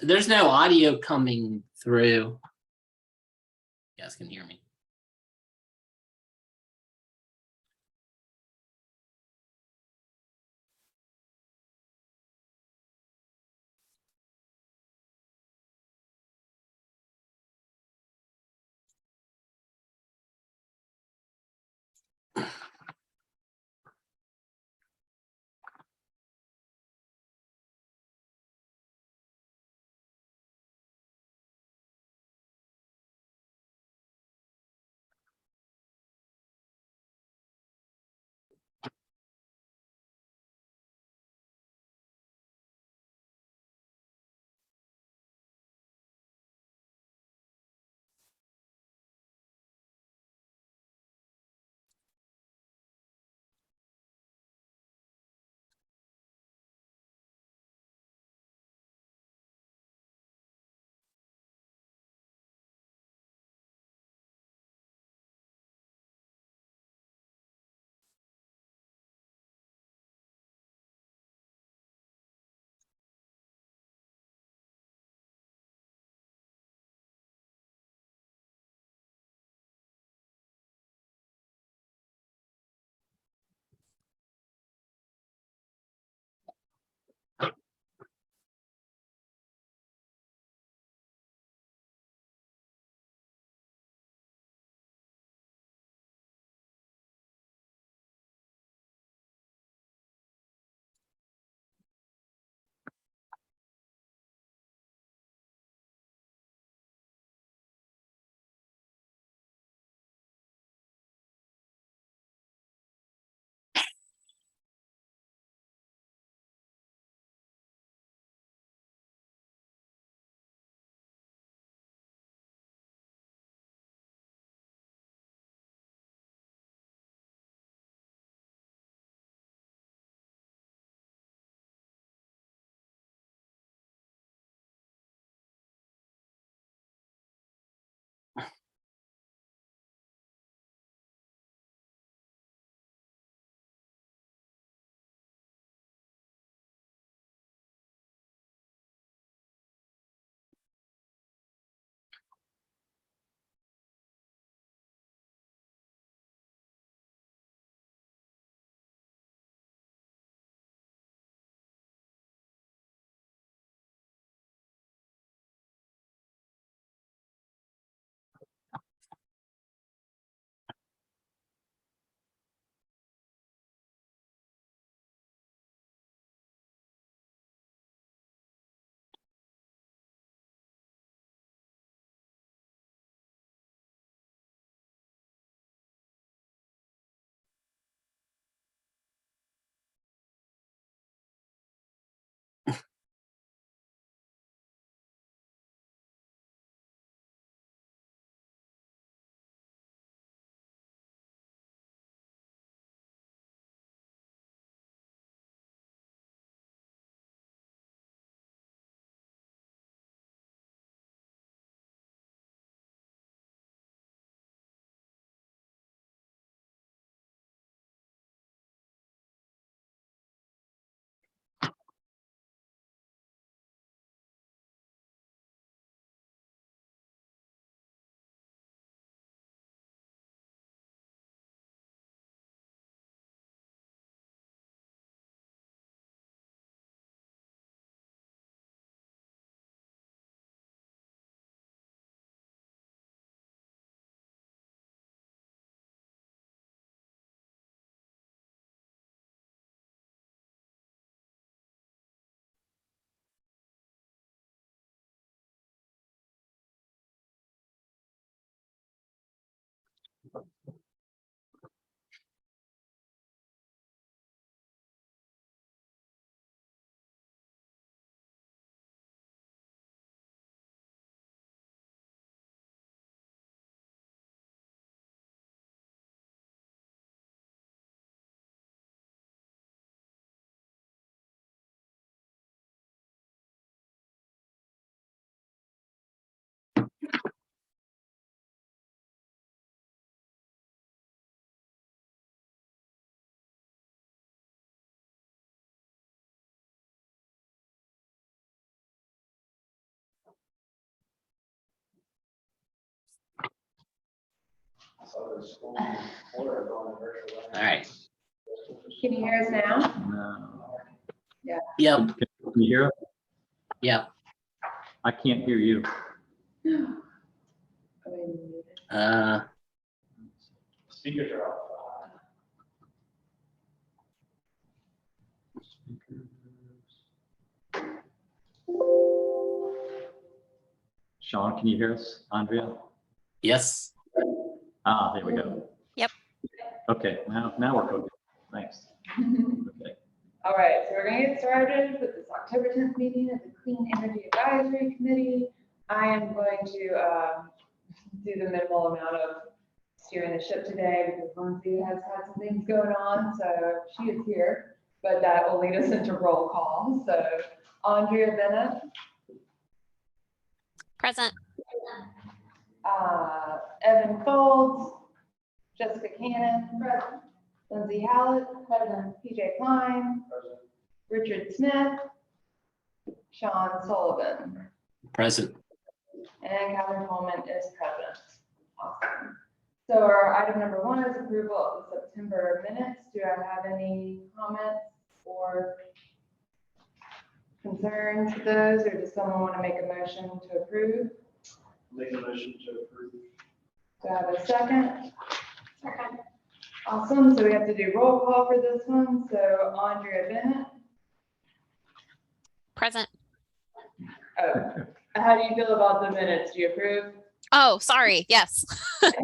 There's no audio coming through. You guys can hear me. All right. Can you hear us now? No. Yep. Can you hear us? Yep. I can't hear you. Speakers are off. Sean, can you hear us? Andrea? Yes. Ah, there we go. Yep. Okay, now we're cooking. Thanks. Okay. All right, so we're gonna get started with this October 10th meeting of the Clean Energy Advisory Committee. I am going to do the minimal amount of steering the ship today because Lindsay has had some things going on, so she is here, but that will lead us into roll call. So Andrea Bennett, Present. Evan Folds, Jessica Cannon, Lindsay Hallett, PJ Klein, Richard Smith, Sean Sullivan, Present. and Catherine Coleman is present. Awesome. So our item number 1 is approval of the September minutes. Do I have any comments or concerns to those, or does someone want to make a motion to approve? Make a motion to approve. Do I have a second? Second. Awesome, so we have to do roll call for this one. So Andrea Bennett. Present. Oh, how do you feel about the minutes? Do you approve? Oh, sorry. Yes. Jessica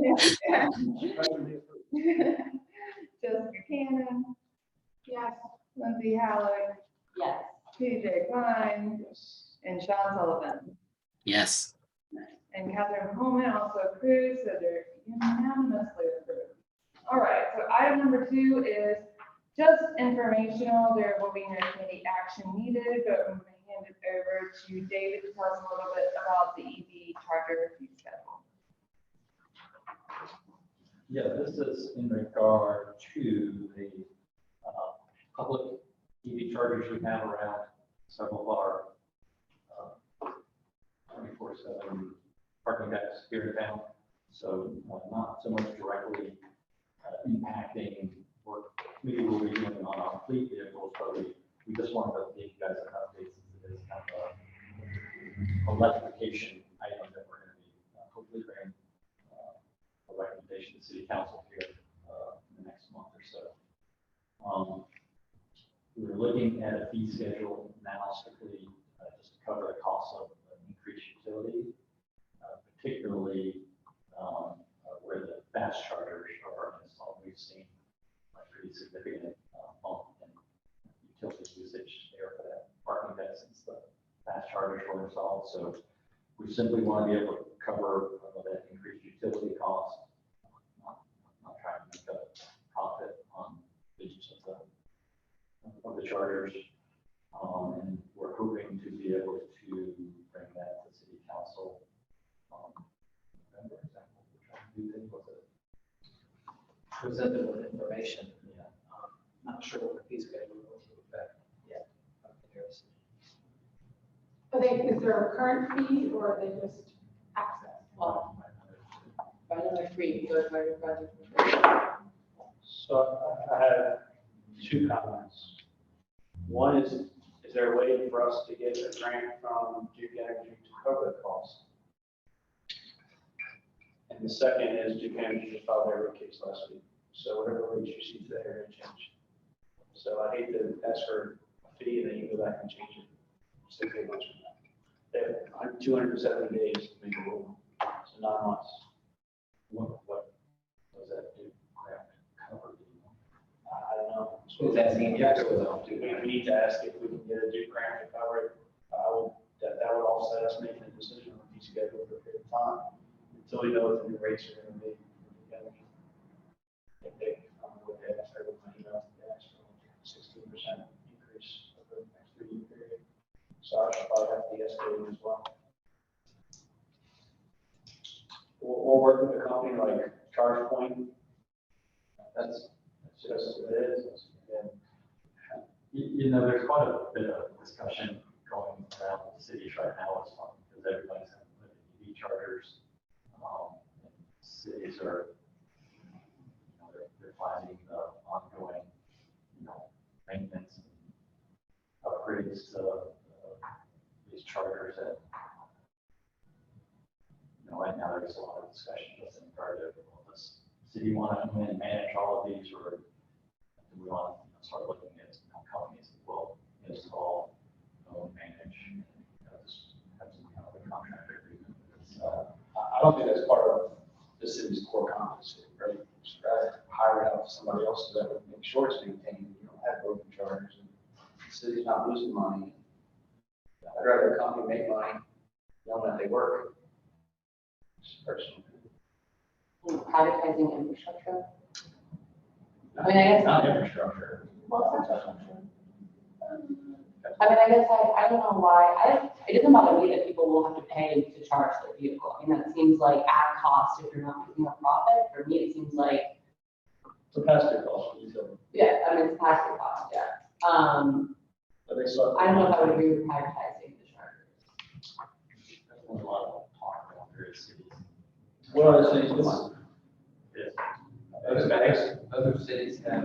Cannon. Yes. Lindsay Hallett. Yes. PJ Klein and Sean Sullivan. Yes. And Catherine Coleman also approves, so they're unanimously approved. All right, so item number 2 is just informational. There will be no committee action needed, but I'm going to hand it over to David to tell us a little bit about the EV charger fee schedule. Yeah, this is in regard to the public EV chargers we have around several of our 24/7 parking decks here in town. So not so much directly impacting work we will be doing on our fleet vehicles, but we just wanted to give you guys an update since it is kind of a electrification item that we're going to be hopefully bringing a recommendation to city council here in the next month or so. We were looking at a fee schedule now strictly just to cover the cost of increased utility, particularly where the fast chargers are installed. We've seen a pretty significant bump in utility usage there for that parking deck since the fast chargers were installed. So we simply want to be able to cover that increased utility cost, not trying to make a profit on the use of the chargers. And we're hoping to be able to bring that to city council. November, is that what we're trying to do? Was it? Presented with information. Yeah. Not sure what the fee schedule will affect yet. Is there a current fee or are they just access? Well, By another free, go by your budget. So I have 2 comments. One is there a way for us to get a grant from Duke Energy to cover the cost? And the second is Duke Energy just filed their rate case last week. So whatever rates you see today are going to change. So I hate to ask for a fee and then you go back and change it 6 8 months from now. They have 270 days to make a rule. So 9 months. What does that do? Cover? I don't know. Is that the injector though? We need to ask if we can get a Duke grant to cover it. That would offset us making a decision on fee schedule for a period of time until we know what the new rates are going to be. If they, I don't know what they asked, I would find out, they asked for 16% increase over the next 3-year period. So I should probably have to de-escalate as well. We'll work with a company like ChargePoint. That's just what it is. And You know, there's quite a bit of discussion going around the cities right now as well, because everybody's having EV chargers. And cities are incentivizing the ongoing, maintenance and upgrades to these chargers that, right now there's a lot of discussion with regard to, well, does the city want to come in and manage all of these, or do we want to start looking at companies that will install, manage, just have some kind of a contract agreement? I don't think that's part of the city's core competency, right? Just rather hire it out to somebody else so that would make sure it's maintained, you don't have broken chargers, and the city's not losing money. I'd rather a company make money, knowing that they work. Just personally. Privatizing infrastructure? I mean, I guess. Not infrastructure. Well, it's infrastructure. I mean, I guess I don't know why, it doesn't bother me that people will have to pay to charge their vehicle. I mean, that seems like at cost if you're not making a profit. For me, it seems like, It's a pass-through cost for utility. yeah, I mean, it's past the cost, yeah. But they suck. I don't know if I would agree with privatizing the chargers. That's what a lot of talk around various cities. What other cities doing? Yes. Other cities have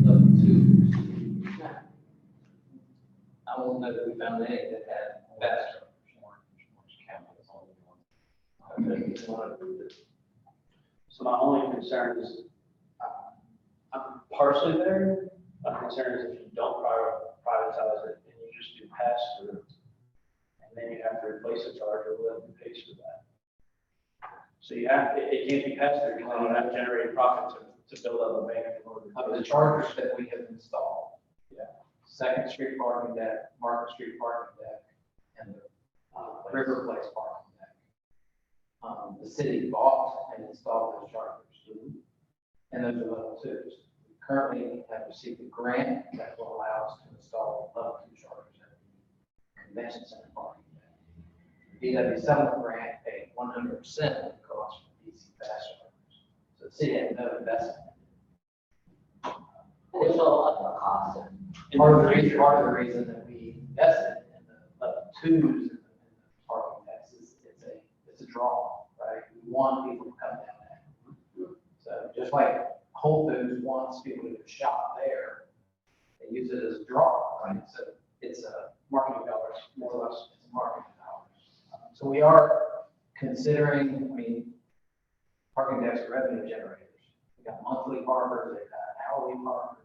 level 2. Yeah. I won't know that we found any that had fast chargers. So my only concern is, I'm partially there. My concern is if you don't privatize it and you just do pass-through, and then you have to replace a charger, who pays for that? So you have, it can't be pass-through, because then you have to generate profit to build up a bank in order to. Of the chargers that we have installed. Yeah. Second Street parking deck, Market Street parking deck, and the River Place parking deck. The city bought and installed those chargers. And those are level 2s. We currently have received a grant that will allow us to install level 2 chargers at the convention center parking deck. The DW7 grant paid 100% of the cost for DC fast chargers. So the city had no investment. Additional upfront cost. Part of the reason that we invested in the level 2s in the parking decks is it's a draw, right? We want people to come down there. So just like Whole Foods wants people to shop there, they use it as a draw, right? So it's a Marketing dollars, more or less. it's marketing dollars. So we are considering, parking decks are revenue generators. We got monthly parkers, they've got hourly parkers.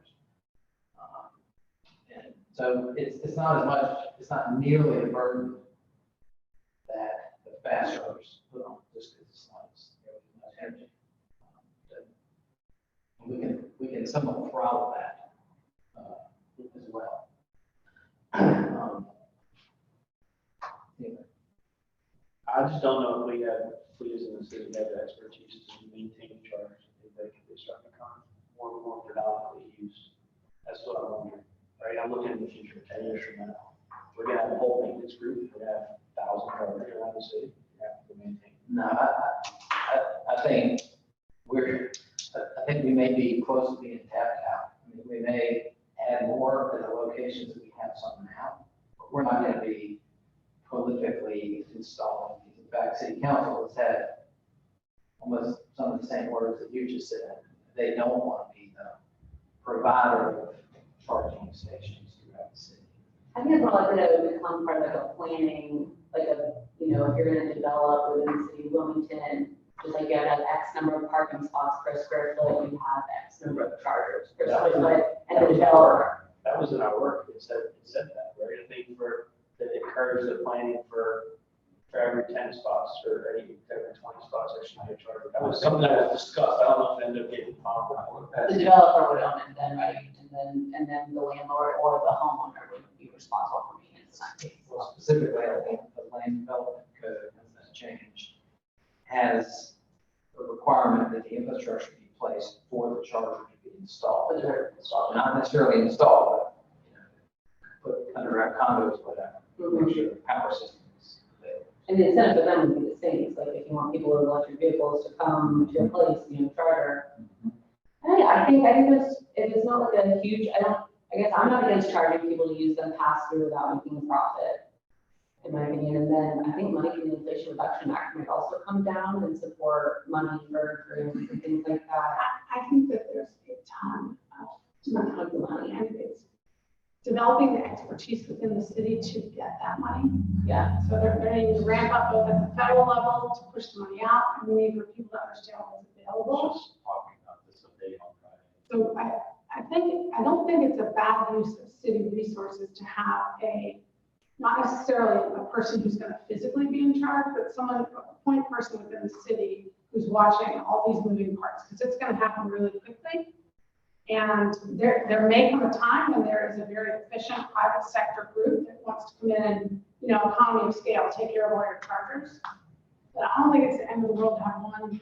And so it's not as much, it's not nearly a burden that the fast chargers put on, just because it's not as much energy. We can somewhat throttle that as well. Anyway. I just don't know if we as in the city, have the expertise to maintain chargers. If they can be starting to become more predominantly used. That's what I'm wondering, right? I'm looking in the future, 10 years from now. We're gonna have a whole maintenance group, we're gonna have 1,000 chargers around the city, we have to maintain. No, I think I think we may be close to being tapped out. We may add more at the locations that we have some now, but we're not going to be prolifically installing these. In fact, City Council has had almost some of the same words that you just said. They don't want to be the provider of charging stations throughout the city. I think it's more likely that it would become part of like a planning, like if you're gonna develop within the city of Wilmington, just like you have X number of parking spots per square foot, you have X number of chargers per square foot, and the developer. That was in our work, it said that, right? I think that encouraged the planning for every 10 spots or every 20 spots, there should be a charger. That was something that was discussed, I don't know if it ended up getting followed. The developer would own it then, right? And then the landlord or the homeowner would be responsible for maintenance. Well, specifically, I think the land development code, as that changed, has a requirement that the infrastructure be placed for the charger to be installed. Not necessarily installed, but put underground conduits, whatever, make sure the power system is available. And the incentive for them would be the same. It's like if you want people with electric vehicles to come to your place, charger. I think if it's not like a huge, I guess I'm not against charging people to use them pass through without making a profit, in my opinion. And then I think money from the Inflation Reduction Act might also come down and support money for improvements and things like that. I think that there's a ton of Not like the money. money. And it's developing the expertise within the city to get that money. Yeah. So they're needing to ramp up both at the federal level to push the money out, and we need for people to understand what's available. Just talking about this update on Friday. So I don't think it's a bad use of city resources to have not necessarily a person who's gonna physically be in charge, but someone, a point person within the city who's watching all these moving parts, because it's gonna happen really quickly. And there may come a time when there is a very efficient private sector group that wants to come in and, economy of scale, take care of all your chargers. But I don't think it's the end of the world to have one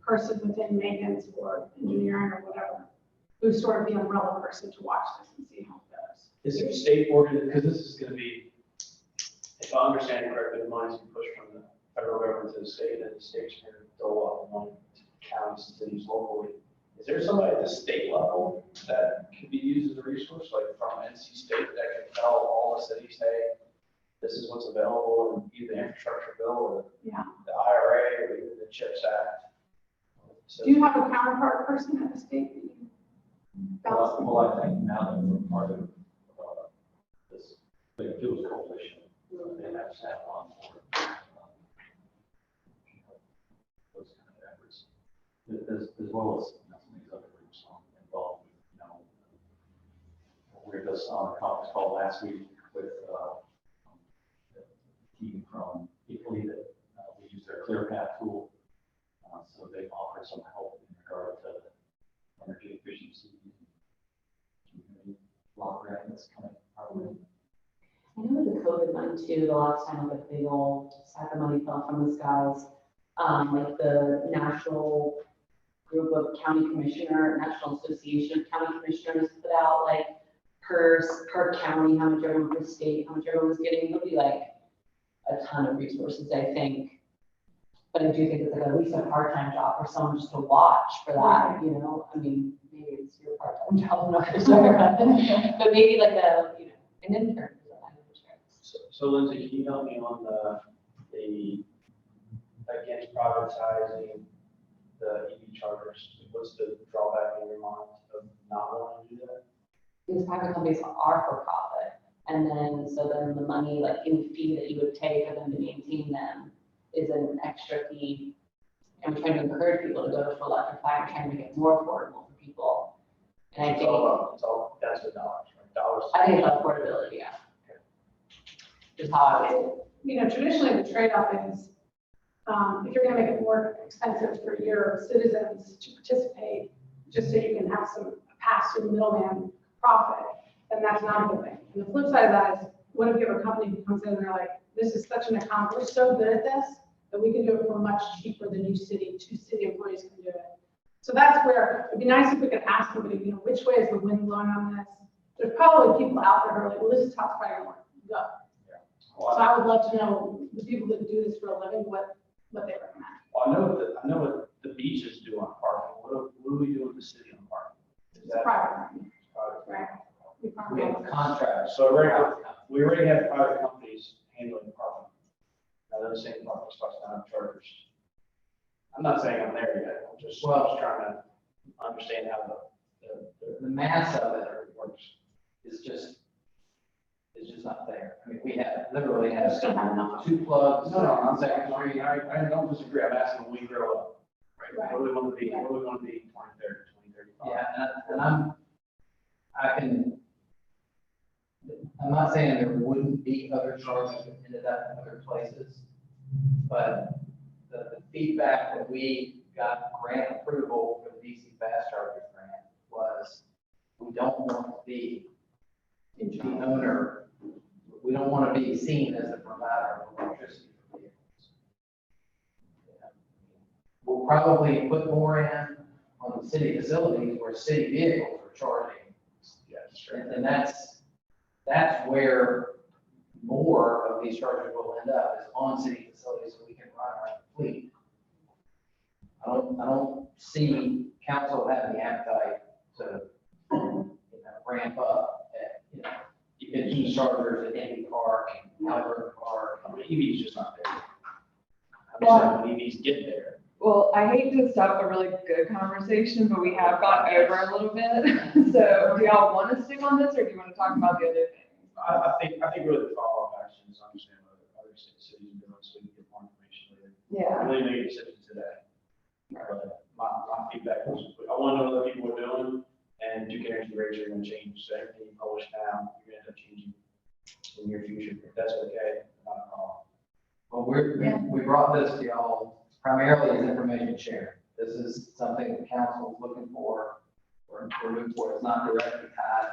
person within maintenance or engineering or whatever, who's sort of the umbrella person to watch this and see how it goes. Is there a state organ, because this is gonna be, if I understand it correctly, the money's been pushed from the federal government to the state, and the state's gonna dole out the money to counties and cities locally. Is there somebody at the state level that could be used as a resource, like from NC State, that could tell all the cities, hey, this is what's available in either the infrastructure bill or Yeah. the IRA or even the CHIPS Act? So Do you have a counterpart person at the state? that you bounce Well, I think now that we're part of this big fuels coalition, they have staff on board. Those kind of efforts, as well as some of these other groups involved. We were just on a conference call last week with the team from Italy that we use their ClearPath tool. So they offer some help in regard to energy efficiency. Block grant that's coming our way. I know with the COVID one too, the last time like a big old sack of money fell from the skies. Like the national group of National Association of County Commissioners put out like per county, how much everyone per state, how much everyone was getting. It'll be like a ton of resources, I think. But I do think it's like at least a part-time job for someone just to watch for that, I mean, maybe it's your part-time job, I'm not sure. But maybe like an intern. So Lindsay, can you help me on the against privatizing the EV chargers? What's the drawback in your mind of not wanting to do that? These private companies are for profit. And then the money, like any fee that you would pay for them to maintain them is an extra fee. And we're trying to encourage people to go to electrify and trying to make it more affordable for people. And I think, That's the dollars, right? Dollars. I think it's affordability, yeah. Is how I would. Traditionally, the trade-off is, if you're gonna make it more expensive for your citizens to participate, just so you can have some pass-through middleman profit, then that's not a good thing. And the flip side of that is, what if you have a company who comes in and they're like, this is such an account, we're so good at this, that we can do it for much cheaper than two city employees can do it. So that's where, it'd be nice if we could ask somebody, which way is the wind blowing on this? There's probably people out there who are like, well, this is how it's probably gonna work, go. So I would love to know, the people that do this for a living, what they recommend. Well, I know what the beaches do on parking. What do we do with the city on parking? Is It's that private, private? right? We We probably have contracts. So we already have private companies handling parking. Now those same parking spots now have chargers. I'm not saying I'm there yet. I'm just trying to understand how The mass of it works is just not there. I mean, we literally I have just don't have enough. 2 plugs. No, I'm saying, I don't disagree. I'm asking when we grow up. Right. What do we want to be? What do we want to be in 2030, 2035? Yeah, I'm not saying there wouldn't be other charges that ended up in other places, but the feedback that we got grant approval for the DC Fast Chargers grant was, we don't want to be the owner, we don't want to be seen as the provider of electricity for vehicles. Yeah. We'll probably put more in on the city facilities where city vehicles are charging. Yeah, sure. And that's where more of these chargers will end up, is on city facilities, so we can run our fleet. I don't see council having the appetite to, ramp up at, EV chargers at Indy Park, Albert Park. I mean, EV's just not there. I'm just saying when EVs get there, Well, I hate to stop a really good conversation, but we have gone over a little bit. So do y'all want to stick on this or do you want to talk about the other things? I think really the follow-up action is understand what other cities are doing so we can get more information later. Yeah. I really made a decision today. But my feedback was, I want to know what people are doing, and Duke Energy rates are going to change. So everything you publish now, you're going to end up changing in your future. If that's okay, not a problem. Well, we brought this to y'all primarily as information sharing. This is something the council is looking for or moving for. It's not directly tied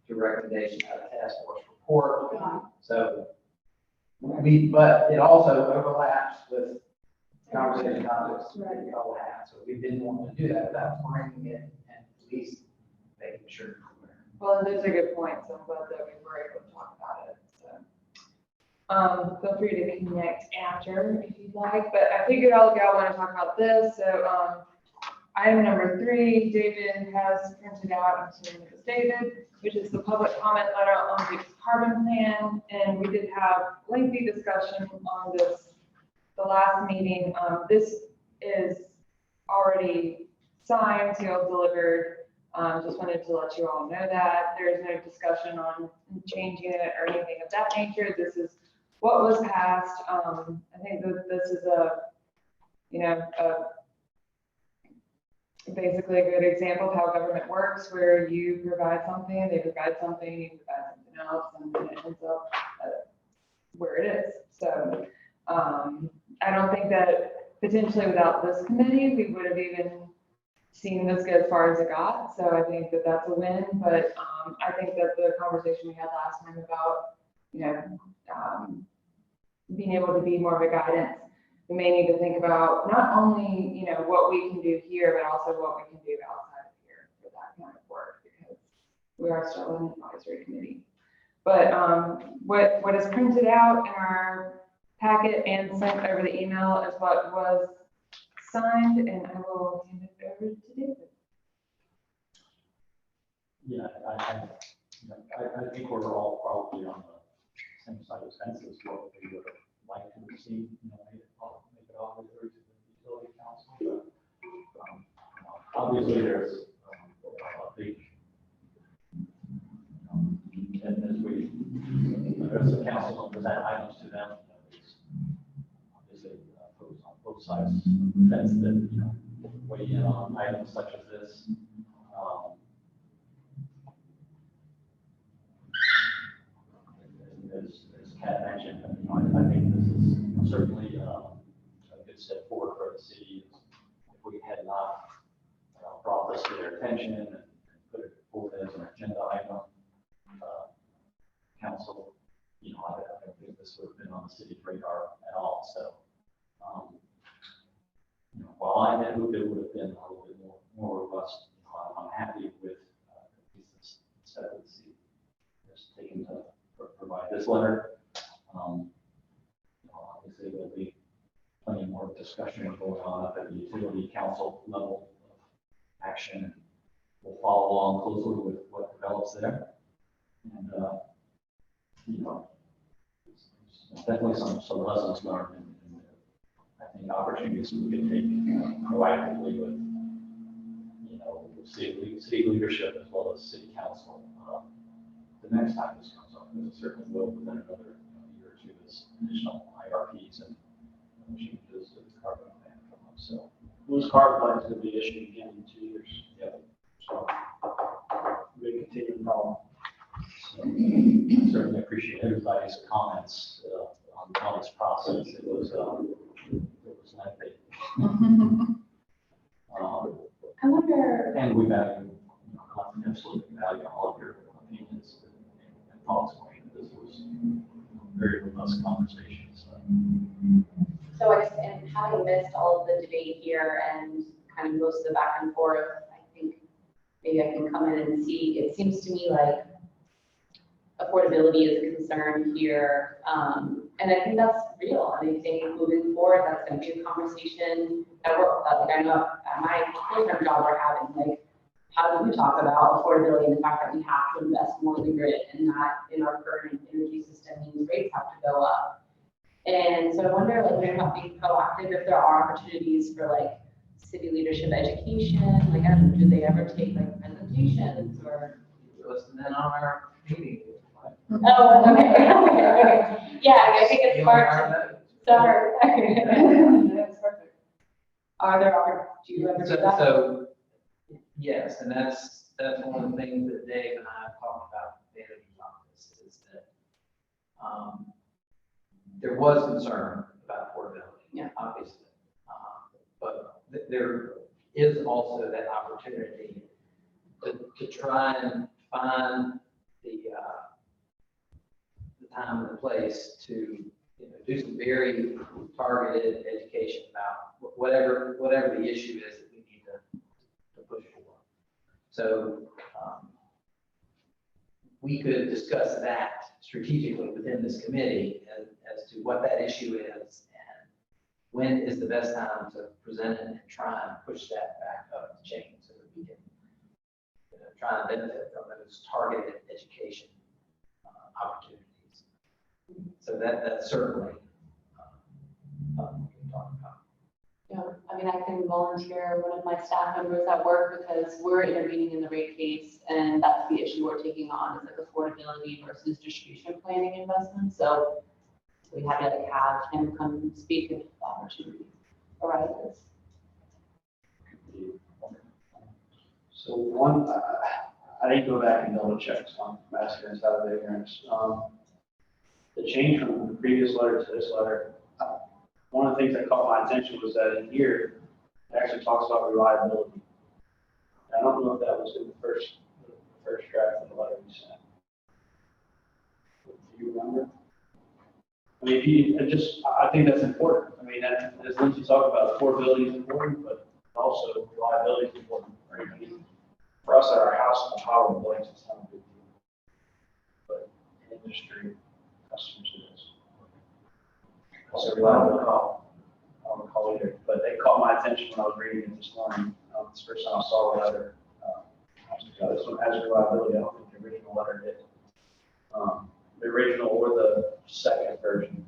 to recommendation of a task force report. So but it also overlaps with conversation topics that we all have. So we didn't want to do that without bringing it and at least making sure. Well, and those are good points. I'm glad that we were able to talk about it. So, feel free to connect after if you'd like, but I figured all of y'all want to talk about this. So, item number 3, David has printed out, I'm assuming it was David, which is the public comment letter on the carbon plan. And we did have lengthy discussion on this the last meeting. This is already signed, sealed, delivered. Just wanted to let you all know that there is no discussion on changing it or anything of that nature. This is what was passed. I think that this is basically a good example of how government works, where you provide something, they provide something, you provide something else, and then it ends up where it is. So I don't think that potentially without this committee, we would have even seen this go as far as it got. So I think that that's a win, but I think that the conversation we had last time about, being able to be more of a guidance, we may need to think about not only, what we can do here, but also what we can do outside of here for that kind of work, because we are still an advisory committee. But what is printed out in our packet and sent over the email is what was signed, and I will hand it over to David. Yeah, I think we're all probably on the same side of the fence as what we would like to see, make it all the way through to the utility council. But obviously there's a big, and as the council will present items to them, there's obviously folks on both sides of the fence that, weigh in on items such as this. As Kat mentioned, I think this is certainly a good step forward for the city. If we had not brought this to their attention and put it forward as an agenda item, council, I don't think this would have been on the city's radar at all. So, while I had hoped it would have been a little bit more robust, I'm happy with at least this step of the city just taking to provide this letter. Obviously, there'll be plenty more discussion going on up at the utility council level of action. We'll follow along closely with what develops there. And, there's definitely some lessons learned, and I think opportunities we can take proactively with, city leadership as well as city council. The next time this comes up, because it certainly will within another year or two, as additional IRPs and changes to the carbon plan come up. So Those carbon plans is going to be issued again in 2 years. yeah, So we continue to follow. so certainly appreciate everybody's comments on this process. It was lengthy. I wonder, And we value, absolutely value all of your opinions and thoughts. This was a very robust conversation. so I guess, and having missed all of the debate here and kind of most of the back and forth, I think maybe I can come in and see, it seems to me like affordability is a concern here. And I think that's real. And I think moving forward, that's going to be a conversation at work. Like I know at my full-time job we're having, like, how do we talk about affordability and the fact that we have to invest more in the grid, and that in our current energy system means rates have to go up. And so I wonder, like, they're not being proactive, if there are opportunities for like city leadership education, like, I don't know, do they ever take like presentations or? Listen in on our meeting. Oh, okay, okay. Yeah, I think it's smart to, sorry. That's perfect. Are there, do you ever do that? So, yes, and that's one of the things that Dave and I have talked about in the manager's office, is that there was concern about portability. Yeah. Obviously. But there is also that opportunity to try and find the time and the place to, you know, do some very targeted education about whatever the issue is that we need to push for. So we could discuss that strategically within this committee as to what that issue is and when is the best time to present it and try and push that back up the chain so that we can, you know, try and benefit from those targeted education opportunities. So that's certainly something we can talk about. Yeah, I mean, I can volunteer one of my staff members at work because we're intervening in the rate case, and that's the issue we're taking on, is like affordability versus distribution planning investments. So we had to like have him come and speak if the opportunity arises. So one, I didn't go back and double check, so I'm asking this out of ignorance. The change from the previous letter to this letter, one of the things that caught my attention was that in here, it actually talks about reliability. I don't know if that was in the first draft of the letter we sent. Do you remember? I mean, I think that's important. I mean, as Lindsay talked about, affordability is important, but also reliability is important. Right? I mean, for us at our house, the power blanks is not a big deal. But in industry, customers it is. So reliability, I don't recall either, but they caught my attention when I was reading it this morning. It's the first time I saw the letter. This one has reliability. I don't think the original letter did. The original or the second version.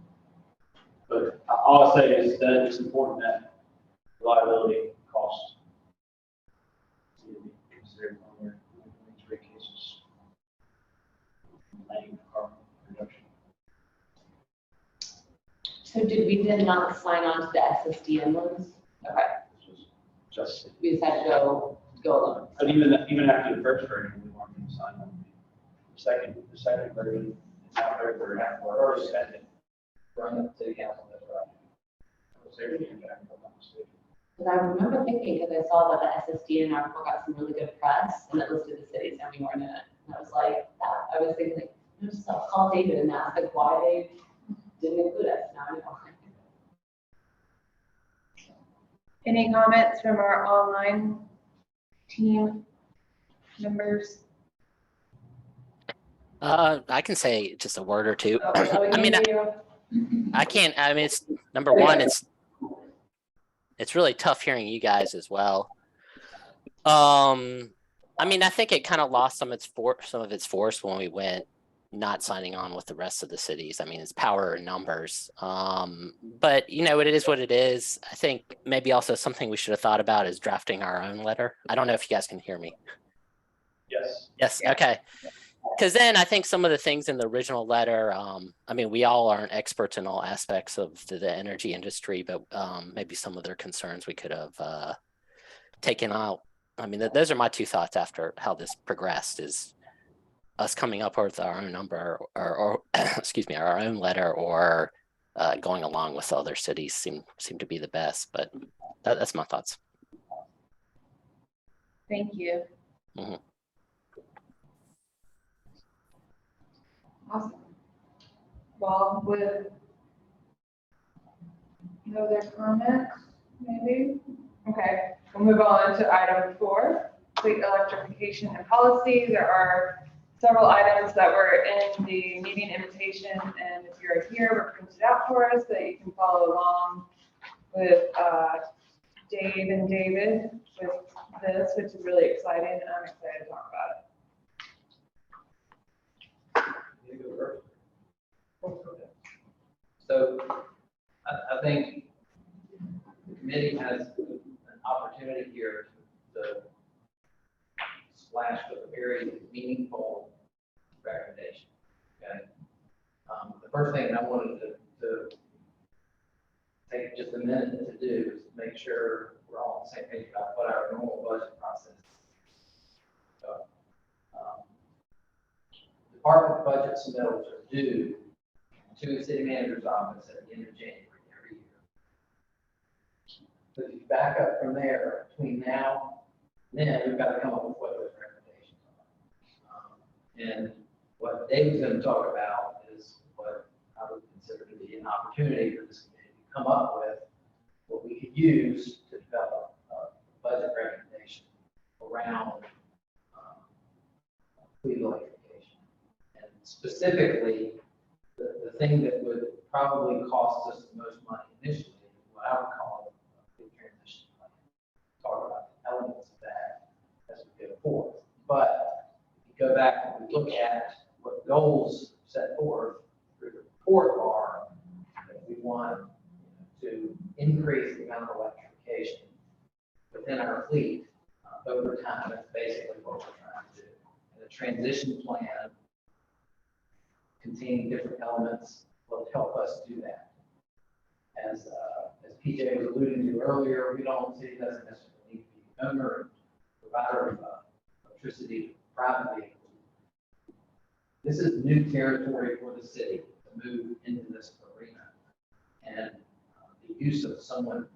But all I'll say is that it's important that reliability cost need to be considered when we're in these rate cases. Relating to carbon reduction. So we did not sign on to the SSDN ones? Okay, Just, we just had to go alone. but even after the first version, we weren't going to sign on. The second version, now we're already spent it. Bring it to the council, that's right. Was there any impact, if I'm not mistaken? Because I remember thinking, because I saw that the SSDN article got some really good press, and it listed the cities, and we weren't in it. And I was like, I was thinking, like, just call David and ask, like, why they didn't include us. Now I know. Any comments from our online team members? I can say just a word or two. I mean, it's number one, it's really tough hearing you guys as well. I mean, I think it kind of lost some of its force when we went not signing on with the rest of the cities. I mean, it's power in numbers. But you know, it is what it is. I think maybe also something we should have thought about is drafting our own letter. I don't know if you guys can hear me. Yes. Yes. Okay. Because then I think some of the things in the original letter, I mean, we all aren't experts in all aspects of the energy industry, but maybe some of their concerns we could have taken out. I mean, those are my two thoughts after how this progressed, is us coming up with our own number or excuse me, our own letter, or going along with other cities seem to be the best. But that's my thoughts. Thank you. Mm-hmm. Awesome. Well, with no other comments, maybe? Okay, we'll move on to item 4, fleet electrification and policy. There are several items that were in the meeting invitation, and if you're here, we're printed out for us so that you can follow along with Dave and David with this, which is really exciting, and I'm excited to talk about it. So I think the committee has an opportunity here to splash with a very meaningful recommendation. Okay. The first thing I wanted to take just a minute to do is make sure we're all on the same page about what our normal budget process is. So, department budget submittals are due to the city manager's office at the end of January every year. So if you back up from there, between now and then, we've got to come up with what those recommendations are. And what David's going to talk about is what I would consider to be an opportunity for this committee to come up with what we could use to develop a budget recommendation around fleet electrification. And specifically, the thing that would probably cost us the most money initially is what I would call a fleet transition plan. Talk about the elements of that as we go forth. But if you go back and we look at what goals set forth through the report are, that we want to increase the amount of electrification within our fleet over time. That's basically what we're trying to do. And the transition plan containing different elements will help us do that. As PJ was alluding to earlier, we don't see it doesn't necessarily need to be the owner and provider of electricity to private vehicles. This is new territory for the city to move into this arena. And the use of someone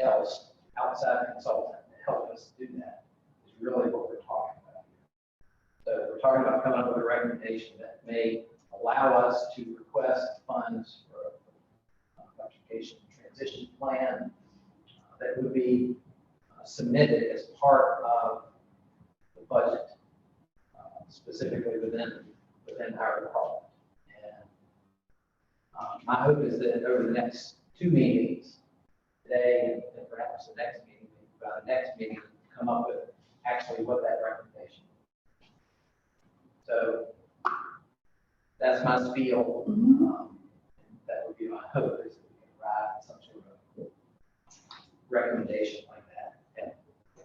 else, outside consultant, to help us do that is really what we're talking about here. So we're talking about coming up with a recommendation that may allow us to request funds for an electrification transition plan that would be submitted as part of the budget, specifically within our department. And my hope is that over the next 2 meetings, today and perhaps the next meeting, come up with actually what that recommendation is. So that's my spiel. That would be my hope, is that we can arrive at some sort of recommendation like that, and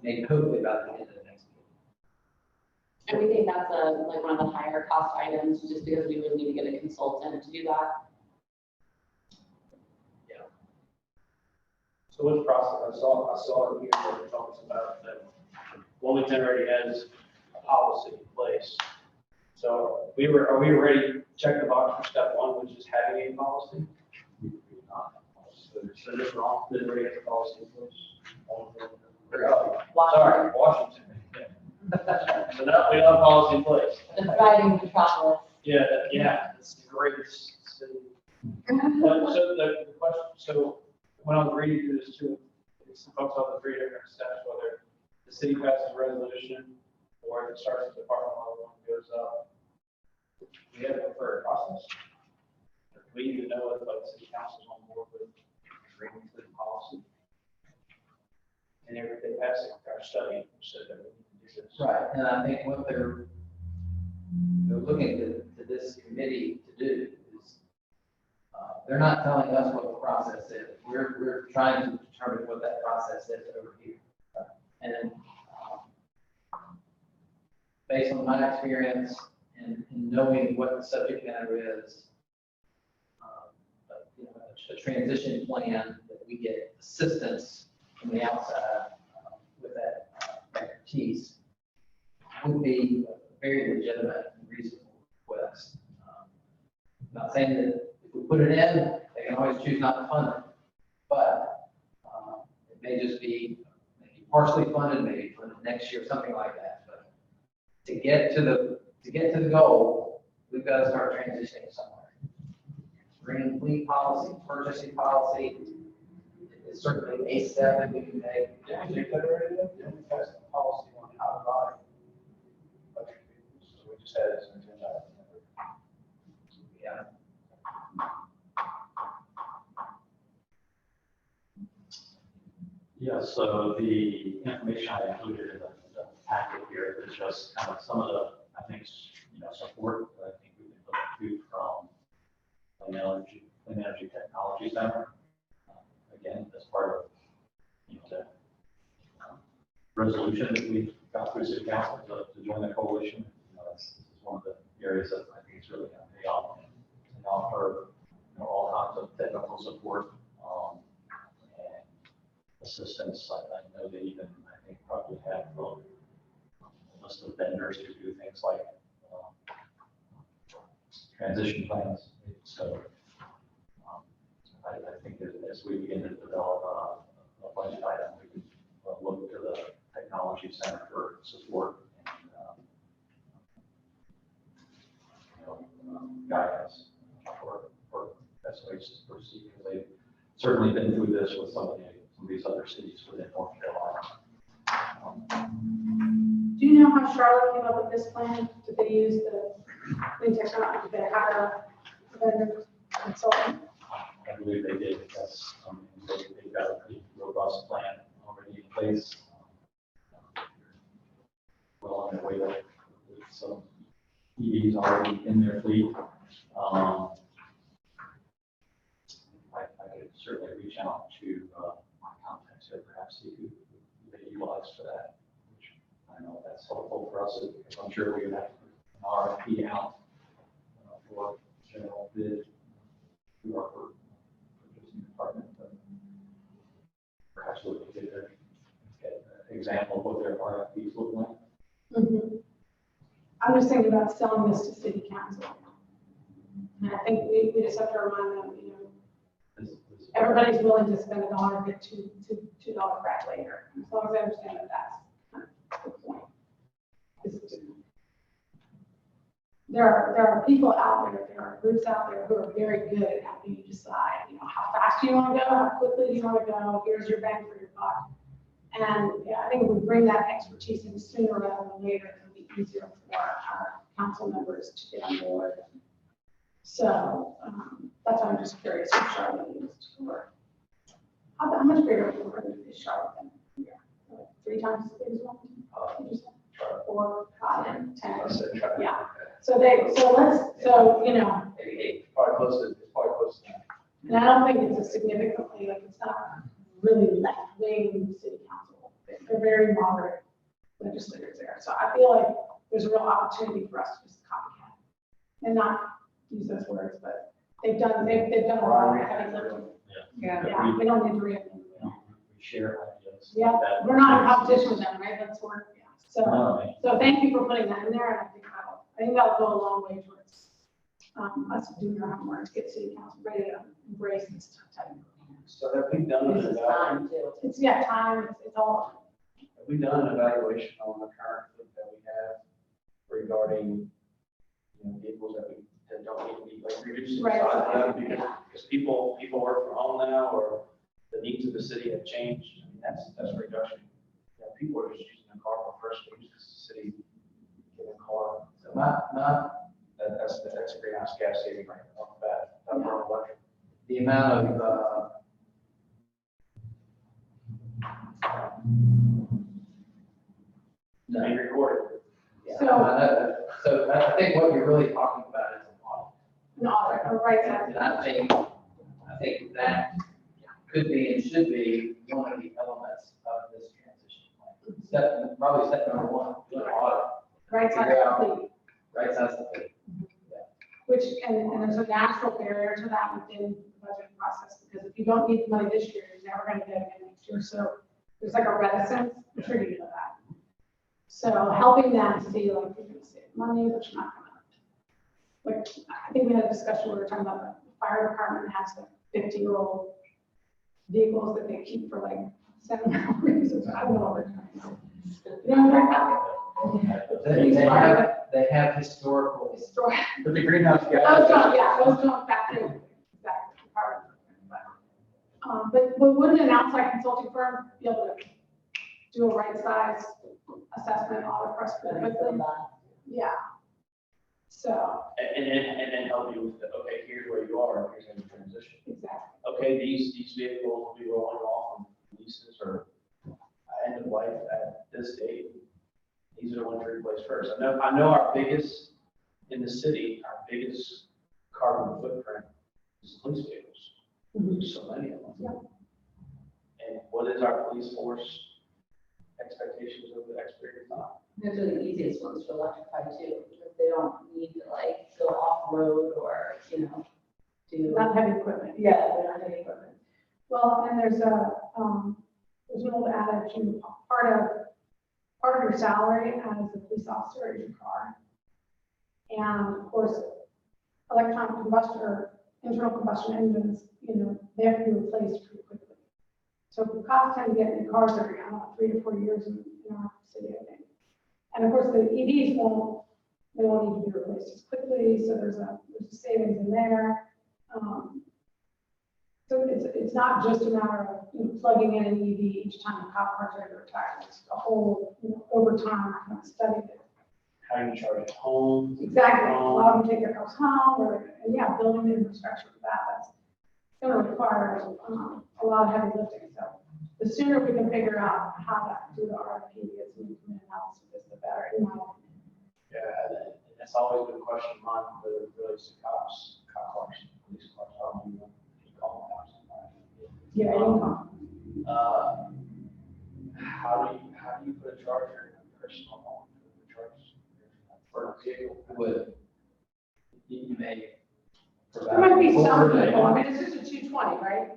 maybe hopefully about the end of the next meeting. And we think that's like one of the higher cost items, just because we would need to get a consultant to do that. Yeah. So what's the process? I saw it here where it talks about that Wilmington already has a policy in place. So are we ready to check the box for step one, which is having a policy? So this wrong, did we get the policy in place? Sorry, Washington. Yeah. So now we have a policy in place. The thriving metropolis. Yeah, it's the greatest city. But so the question, so when I was reading through this too, some folks have the 3 different steps, whether the city passes a resolution or if it starts at the department level and goes up. We have a preferred process. We even know if like city council's on board with agreeing to the policy. And if they pass it, our study said that we need to do this. Right, and I think what they're looking to this committee to do is, they're not telling us what the process is. We're trying to determine what that process is over here. And based on my experience and knowing what the subject matter is, a transition plan that we get assistance from the outside with that expertise would be a very legitimate and reasonable request. Not saying that if we put it in, they can always choose not to fund it, but it may just be maybe partially funded, maybe funded next year, something like that. But to get to the goal, we've got to start transitioning somewhere. Green fleet policy, purchasing policy is certainly a step that we can take. Yeah, we passed the policy on how to buy electric vehicles, so we just had it as an agenda. Yeah. Yeah, so the information I included in the packet here is just kind of some of the, I think, support that I think we can look to from Clean Energy Technology Center. again, as part of, the resolution that we got through city council to join the coalition. This is one of the areas that I think is really going to pay off and offer, all kinds of technical support, and assistance. I know they even, I think, probably have a list of vendors to do things like transition plans. So I think that as we begin to develop a budget item, we can look to the technology center for support and guidance for best ways to proceed, because they've certainly been through this with some of these other cities within North Carolina. Do you know how Charlotte came up with this plan? Did they use the clean technology? Did they hire a vendor consultant? I believe they did, because they've got a pretty robust plan already in place. Well on their way with some EVs already in their fleet. I could certainly reach out to my contacts here, perhaps see who they utilize for that. Which I know that's helpful for us, because I'm sure we would have an RFP out for general bid through our purchasing department. But perhaps we could get an example of what their RFPs look like. Mm-hmm. I'm just thinking about selling this to city council. And I think we just have to remind them, everybody's willing to spend $1 to get $2 back later. As long as I understand that that's kind of the point. There are people out there, there are groups out there who are very good at helping you decide, how fast you want to go, how quickly you want to go, here's your bang for your buck. And yeah, I think if we bring that expertise in sooner rather than later, it'll be easier for our council members to get on board. So that's why I'm just curious what Charlotte used for. How much bigger is Charlotte than here? Like 3 times as big as one? 4, 5, 10. Yeah. So let's It's probably close to that. and I don't think it's a significantly, it's not really left-wing city council. They're very moderate legislators there. So I feel like there's a real opportunity for us to just copycat and not use those words, but they've done a lot of heavy lifting. Yeah, we don't need to reinvent the wheel. We share ideas. Yeah, we're not in competition with them, right? That's work. Yeah. No, So thank you for putting that in there, and I think that'll go a long way towards us doing our homework, get city council ready to embrace this type of. So have we done This an is evaluation? time too. It's time. It's all. Have we done an evaluation on the current fleet that we have regarding, vehicles that don't need to be like reducing the Right. size of them because people work from home now, or the needs of the city have changed? I mean, that's a reduction. People are just using the car for personal use because the city get a car. So that's a greenhouse gas saving right off the bat. Not for electric. The amount of, Being recorded. so I think what you're really talking about is an audit. No, right. And I think that could be and should be one of the elements of this transition plan. Probably step number 1, do an audit, Right side of the fleet, right size the fleet. which, and there's a natural barrier to that within the budget process, because if you don't need the money this year, you're never going to get it next year. So there's like a reticence, I'm sure you know that. So helping them see, like, you're going to save money, but you're not going to. Like, I think we had a discussion where we were talking about the fire department has like 50-year-old vehicles that they keep for like sentimental reasons. I don't know what we're talking about. You know what I'm talking about? They have historical. But the greenhouse gas. I was going back to exactly. But wouldn't an outside consulting firm be able to do a right size assessment audit for us quickly? Yeah. So. And then help you with okay, here's where you are, and here's the transition. Exactly. Okay, these vehicles will be rolling off on leases or end of life at this date. These are the ones to replace first. I know our biggest in the city, our biggest carbon footprint is police vehicles. There's so many of them. Yeah. And what is our police force expectations over the next period of time? Those are the easiest ones to electrify too, because they don't need to like go off-road or, you know, do. Not heavy equipment. Yeah, they're not heavy equipment. Well, and there's an old adage, you know, part of your salary as a police officer is your car. And of course, electronic combustion or internal combustion engines, you know, they have to be replaced pretty quickly. So the cops tend to get new cars every, I don't know, 3 to 4 years in our city, I think. And of course, the EVs won't need to be replaced as quickly, so there's a savings in there. So it's not just a matter of, you know, plugging in an EV each time a cop car's ready to retire. It's a whole, you know, over time kind of study there. How do you charge at home? Exactly, a lot of them take their cars home, or, and yeah, building the infrastructure for that, that's gonna require, a lot of heavy lifting, so the sooner we can figure out how to do the RFP, get some increment analysis, the better, in my opinion. Yeah, and that's always been a question of mine, whether it relates to cops, cop cars, police cars, I don't even know if you call them cops. Yeah, income. How do you put a charger in a personal home for a vehicle? Would, you may There might be some provide. people, I mean, it's just a 220, right?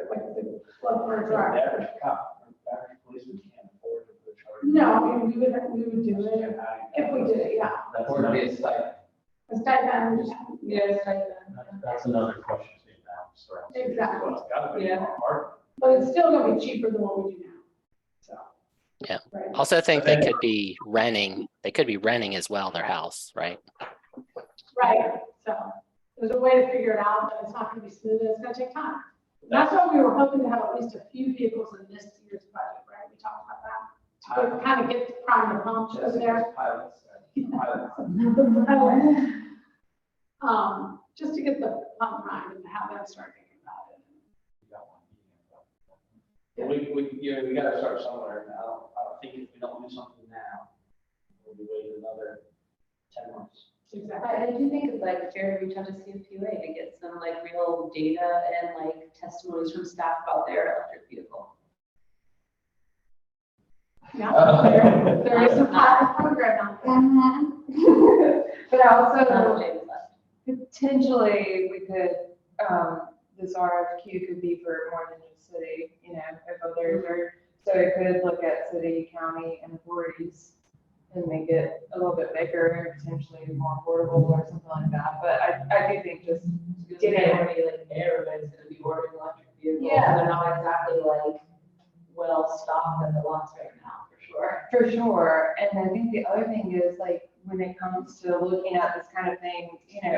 Like the plug for a The drive. average cop, the average policeman can't afford to put a charger. No, I mean, we would do it if we did it, yeah. That's Or to another, be a stipend. A stipend, Yes, like that's another question to be balanced around. exactly, Well, it's gotta be Yeah. hard. but it's still gonna be cheaper than what we do now, so. Yeah. Right. Also think they could be renting as well, their house, right? Right, so there's a way to figure it out, but it's not gonna be smooth, and it's gonna take time. That's why we were hoping to have at least a few vehicles in this year's budget, right? We talked about that. To kind of get the prime the pump over there. Pilots. Just to get the pump prime and have them start thinking about it. We gotta start somewhere, and I don't think if we don't do something now, we'll be waiting another 10 months. Exactly. I do think it's like fair to reach out to CFPUA to get some like real data and like testimonies from staff about their electric vehicle. Yeah, there is a pilot program out there. But Not also, James left. potentially, we could, this RFQ could be for more than just city, you know, if others are, so it could look at city, county, and authorities and make it a little bit bigger, potentially more affordable or something like that, but I do think just Getting already like everybody's gonna be ordering electric vehicles. Yeah. They're not exactly like well stocked at the lots right now, for sure. For sure, and I think the other thing is like, when it comes to looking at this kind of thing, you know,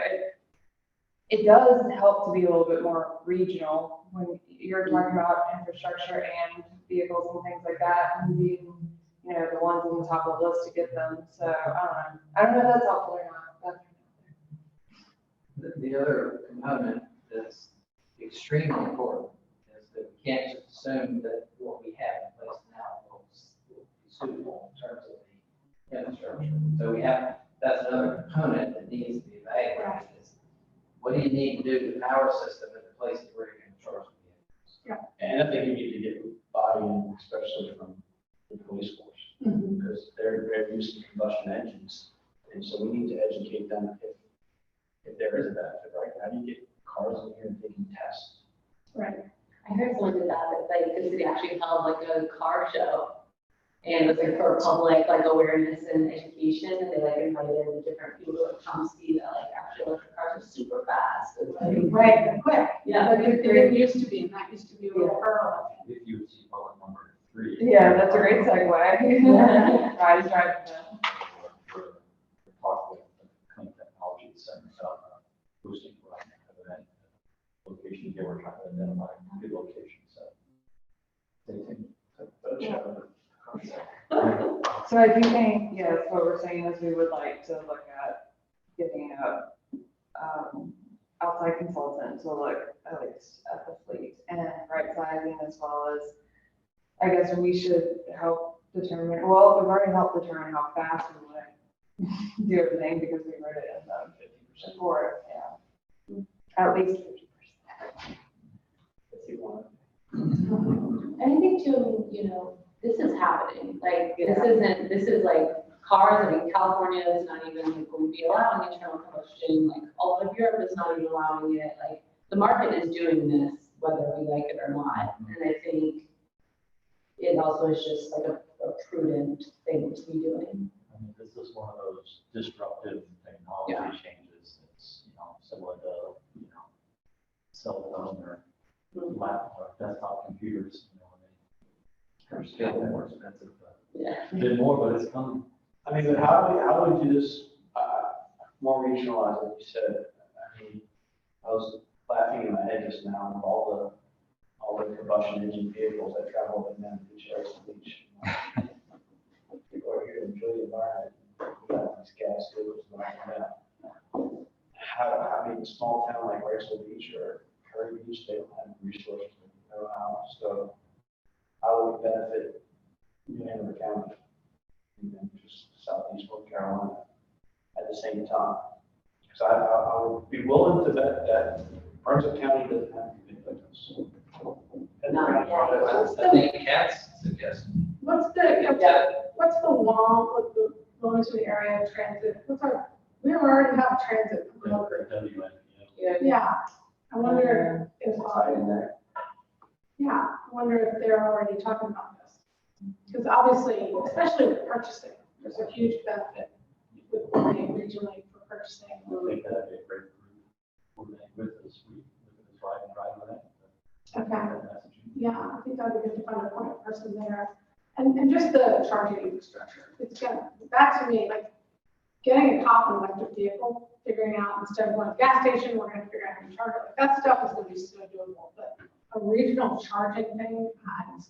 it does help to be a little bit more regional when you're talking about infrastructure and vehicles and things like that, and being, you know, the ones on the top of the list to get them, so I don't know if that's helpful or not. The other component that's extremely important is that we can't just assume that what we have in place now will be suitable in terms of the infrastructure. So that's another component that needs to be evaluated is what do you need to do to the power system at the places where you're going to charge the vehicles? And I think you need to get buy-in, especially from the police force, because they're used to combustion engines. And so we need to educate them if there is a benefit, right? How do you get cars in here and they can test? Right. I heard someone did that, like the city actually held like a car show. And it was like for public like awareness and education, and they like invited different people to come see that like actually electric cars are super fast. And, like, Right, and quick. Yeah. But it didn't used to be, and that used to be a little hurdle. If you would see bullet number 3. Yeah, that's a great segue. Right, is right. Talk with Clean Technology Center about boosting right event locations. They were trying to identify good locations. So stay tuned. So I do think, yes, what we're saying is we would like to look at getting a, outside consultant to look at least at the fleet and right sizing, as well as, I guess we should help determine, well, we've already helped determine how fast we want to do everything because we wrote it in the 50% for it, yeah. At least 50%. If you want. And I think too, I mean, you know, this is happening, like, this is like cars, I mean, California is not even like, going to be allowing internal combustion, like, all of Europe is not even allowing it, like, the market is doing this, whether we like it or not, and I think it also is just like a prudent thing to be doing. I mean, this is one of those disruptive technology changes. It's, you know, similar to, you know, cell phone or laptop or desktop computers, you know, they're still more expensive, but Yeah. a bit more, but it's coming. I mean, but how would you just, more regionalized, like you said? I mean, I was laughing in my head just now with all the combustion engine vehicles that travel up and down the beach, Beach. People are here to enjoy the environment. We got these gas vehicles running around. I mean, a small town like Racewell Beach or Curry Beach, they don't have resources to go out, so how would it benefit Hanover County? And then just southeast North Carolina at the same time. So I would be willing to bet that Brunswick County doesn't have to be like this. Not yet. I think Kat's suggesting. What's the wall, with the going to the area of transit, we already have transit. Yeah, I wonder if, I wonder if they're already talking about this. Because obviously, especially with purchasing, there's a huge benefit with working regionally for purchasing. I think that'd be a great group. With this, ride with that. Okay. Yeah, I think that'd be good to find a point person there. And just the charging infrastructure. It's gonna, that to me, like getting a cop an electric vehicle, figuring out instead of going to the gas station, we're gonna figure out how to charge it. Like that stuff is gonna be so doable. But a regional charging thing,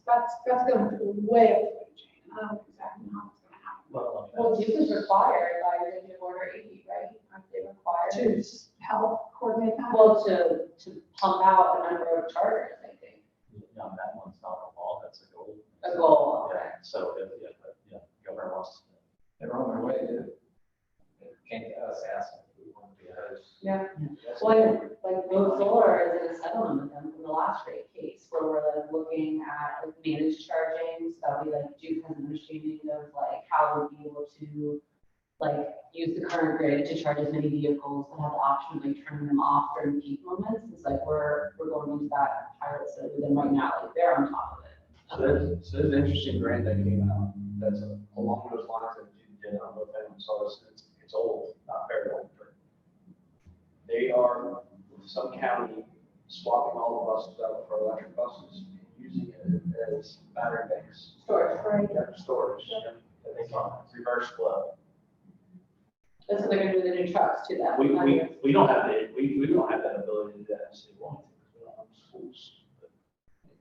that's gonna be way up the food chain. I don't know exactly how it's gonna happen. Well, this is required by Executive Order 80, right? Aren't they required? To help coordinate that. Well, to pump out a number of chargers, I think. Yeah, that one's not a law, that's a goal. A goal, okay. So, governor wants to. They're on their way to, they came to us asking if we want to be a host. Yeah. Well, like Vote Solar is in a settlement with them from the last rate case where we're like looking at like managed charging. So that we like Duke has an understanding of like how we'll be able to like use the current grid to charge as many vehicles, but have the option of like turning them off during peak moments. It's like we're going into that pilot study with them right now. Like they're on top of it. So there's an interesting grant that came out that's along those lines that you did on both ends. So it's old, not very old. But they are, some county swapping all the buses out for electric buses, using it as battery banks. Storage, right? Yeah, storage. That they call reverse flow. That's what they're gonna do with the new trucks too. That We don't have that ability to do that in City of Washington, because we don't have schools. But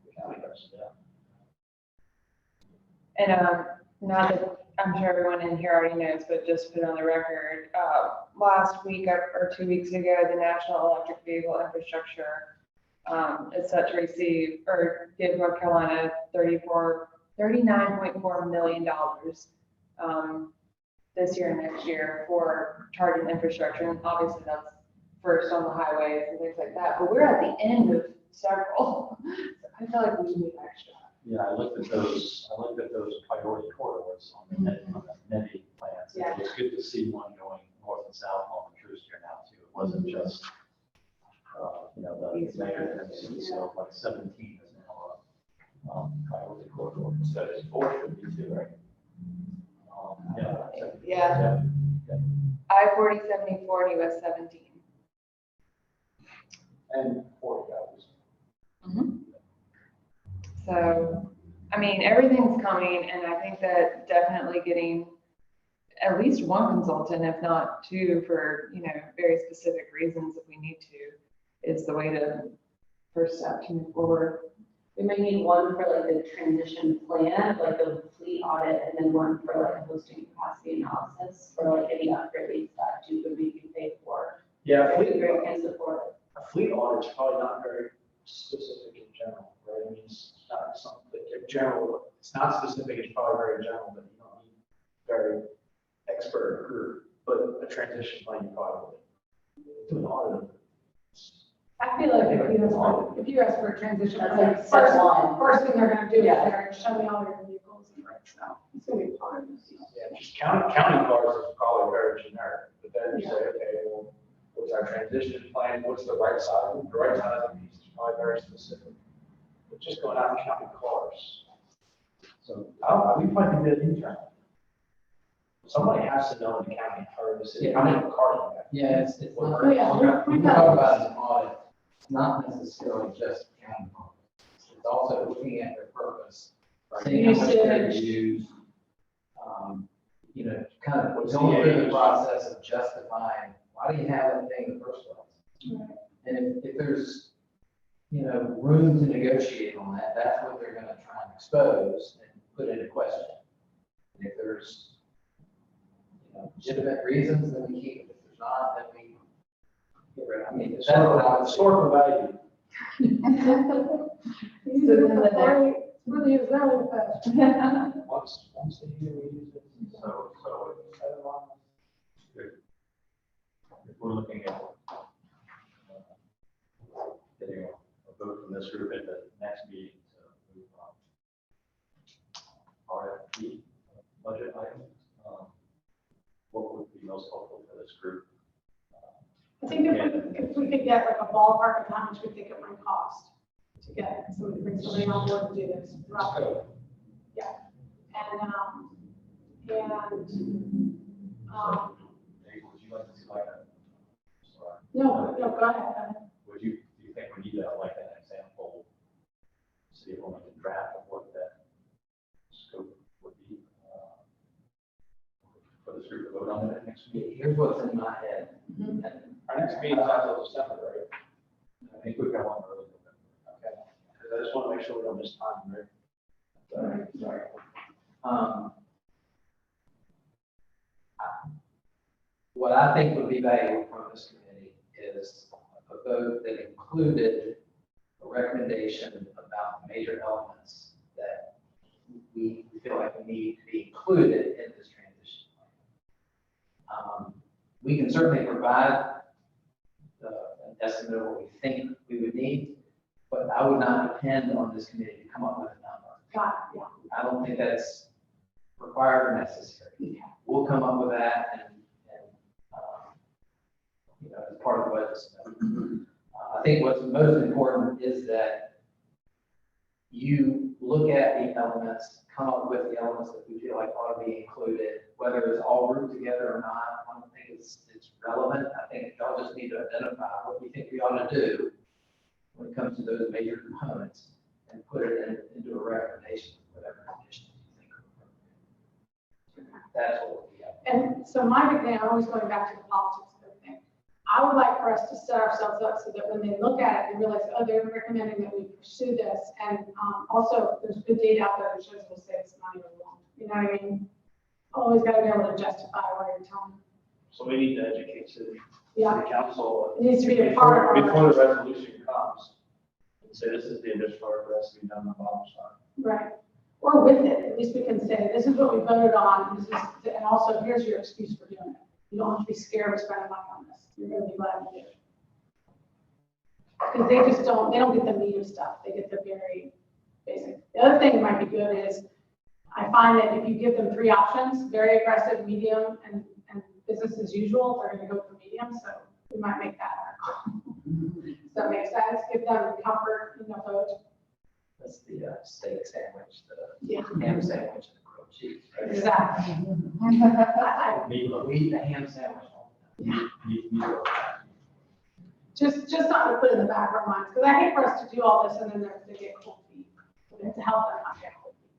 the county does, yeah. And not that I'm sure everyone in here already knows, but just put on the record, last week or 2 weeks ago, the National Electric Vehicle Infrastructure is set to receive or give North Carolina $39.4 million this year and next year for charging infrastructure. And obviously that's first on the highways and things like that, but we're at the end of several. So I feel like we need extra. Yeah, I looked at those priority corridors on the NEVI plans. Yeah. It was good to see one going north and south on the cruise here now too. It wasn't just, the major things. So like 17 is now a priority corridor. So it's 4 should be too, right? Yeah. I-40/74 and US 17. And 40,000. So, I mean, everything's coming, and I think that definitely getting at least one consultant, if not two, for, very specific reasons if we need to, is the way to first step to move forward. We might need one for like the transition plan, like a fleet audit, and then one for like a hosting capacity analysis for like any upgrades that Duke would be paid for. Yeah, Very can support it. a fleet audit is probably not very specific in general, right? I mean, it's not something general, it's not specific, it's probably very general, but you don't need very expert group, but a transition plan you probably would. Do an audit of I feel like if you ask for a transition, That's like like step one. first thing they're gonna do is Yeah. they're gonna show me all your vehicles and brakes, so it's gonna be part of this. Yeah, just county cars is probably very generic, but then you say, okay, well, what's our transition plan, what's the right side, the right side of the piece is probably very specific. But just going out and counting cars. So, we probably did intern. Somebody has to know in the county or in the city, how many cars we have. Yeah, it's not, Oh, yeah, we talk about an audit, it's not necessarily just counting costs. It's also looking at their purpose, seeing how much they Usage. use. You know, kind of What's going the through the age? process of justifying, why do you have that thing in the first place? Right. And if there's, you know, room to negotiate on that, that's what they're gonna try and expose and put into question. And if there's, you know, legitimate reasons, then we keep it. If there's not, then we get rid of it. I mean, that's what I would say. Historical value. Use it before we really use that one fast. Once a year we use it. So if we're looking at getting a vote from this group at the next meeting to move RFP budget items, what would be most helpful for this group? I think if we could get like a ballpark of how much we think it might cost to get somebody, bring somebody on board to do this, roughly. Yeah. And, Maybe would you like to see like a, sorry, no, go ahead. do you think we need to like an example? See if we can draft of what that scope would be for this group to vote on it next meeting? Here's what's in my head. Mhm. Our next meeting's not until December, right? I think we've got one early November. Okay. Because I just want to make sure we don't miss time, right? Sorry. What I think would be valuable from this committee is a vote that included a recommendation about the major elements that we feel like we need to be included in this transition plan. We can certainly provide an estimate of what we think we would need, but I would not depend on this committee to come up with a number. Got it, yeah. I don't think that's required or necessary. We'll come up with that and you know, as part of the budget stuff. I think what's most important is that you look at the elements, come up with the elements that we feel like ought to be included, whether it's all grouped together or not. I don't think it's relevant. I think y'all just need to identify what you think we ought to do when it comes to those major components and put it into a recommendation, whatever conditions you think are appropriate. That's what we have. And so my big thing, I'm always going back to the politics of everything. I would like for us to set ourselves up so that when they look at it, they realize, oh, they're recommending that we pursue this. And also, there's good data out there that shows we'll save some money or won't. You know what I mean? Always got to be able to justify what you're telling them. So we need to educate city Yeah, council. it needs to be a part of our. Before the resolution comes, and say this is the additional work that has to be done on the bottom side. Right. Or with it, at least we can say, this is what we voted on, this is, and also here's your excuse for doing it. You don't have to be scared of spending money on this. You're gonna be glad to do it. Because they don't get the meat of stuff. They get the very basic. The other thing that might be good is, I find that if you give them 3 options, very aggressive, medium, and business as usual, they're gonna go for medium, so we might make that our call. Does that make sense? Give them comfort in the vote. That's the steak sandwich, the Yeah. ham sandwich, and the grilled cheese. Right? Exactly. We eat the ham sandwich all the time. Just not to put in the back of our minds, because I hate for us to do all this and then they get cold feet. We have to help them not get cold feet.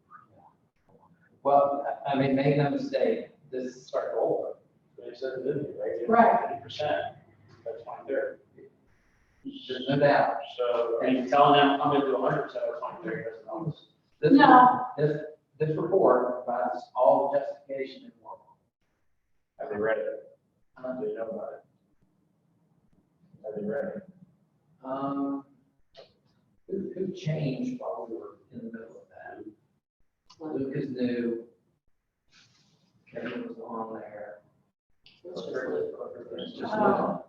Well, I mean, make no mistake, this is Start over. They said it didn't, right? Right. 50%, that's fine there. there's no doubt. So, are you telling them, I'm gonna do 100% of 23, that's not. This, No. this report provides all the justification in the world. Have they read it? Do they know about it? Have they read it? Who changed while we were in the middle of that? Lucas knew. Kevin was on there. It's just- Oh.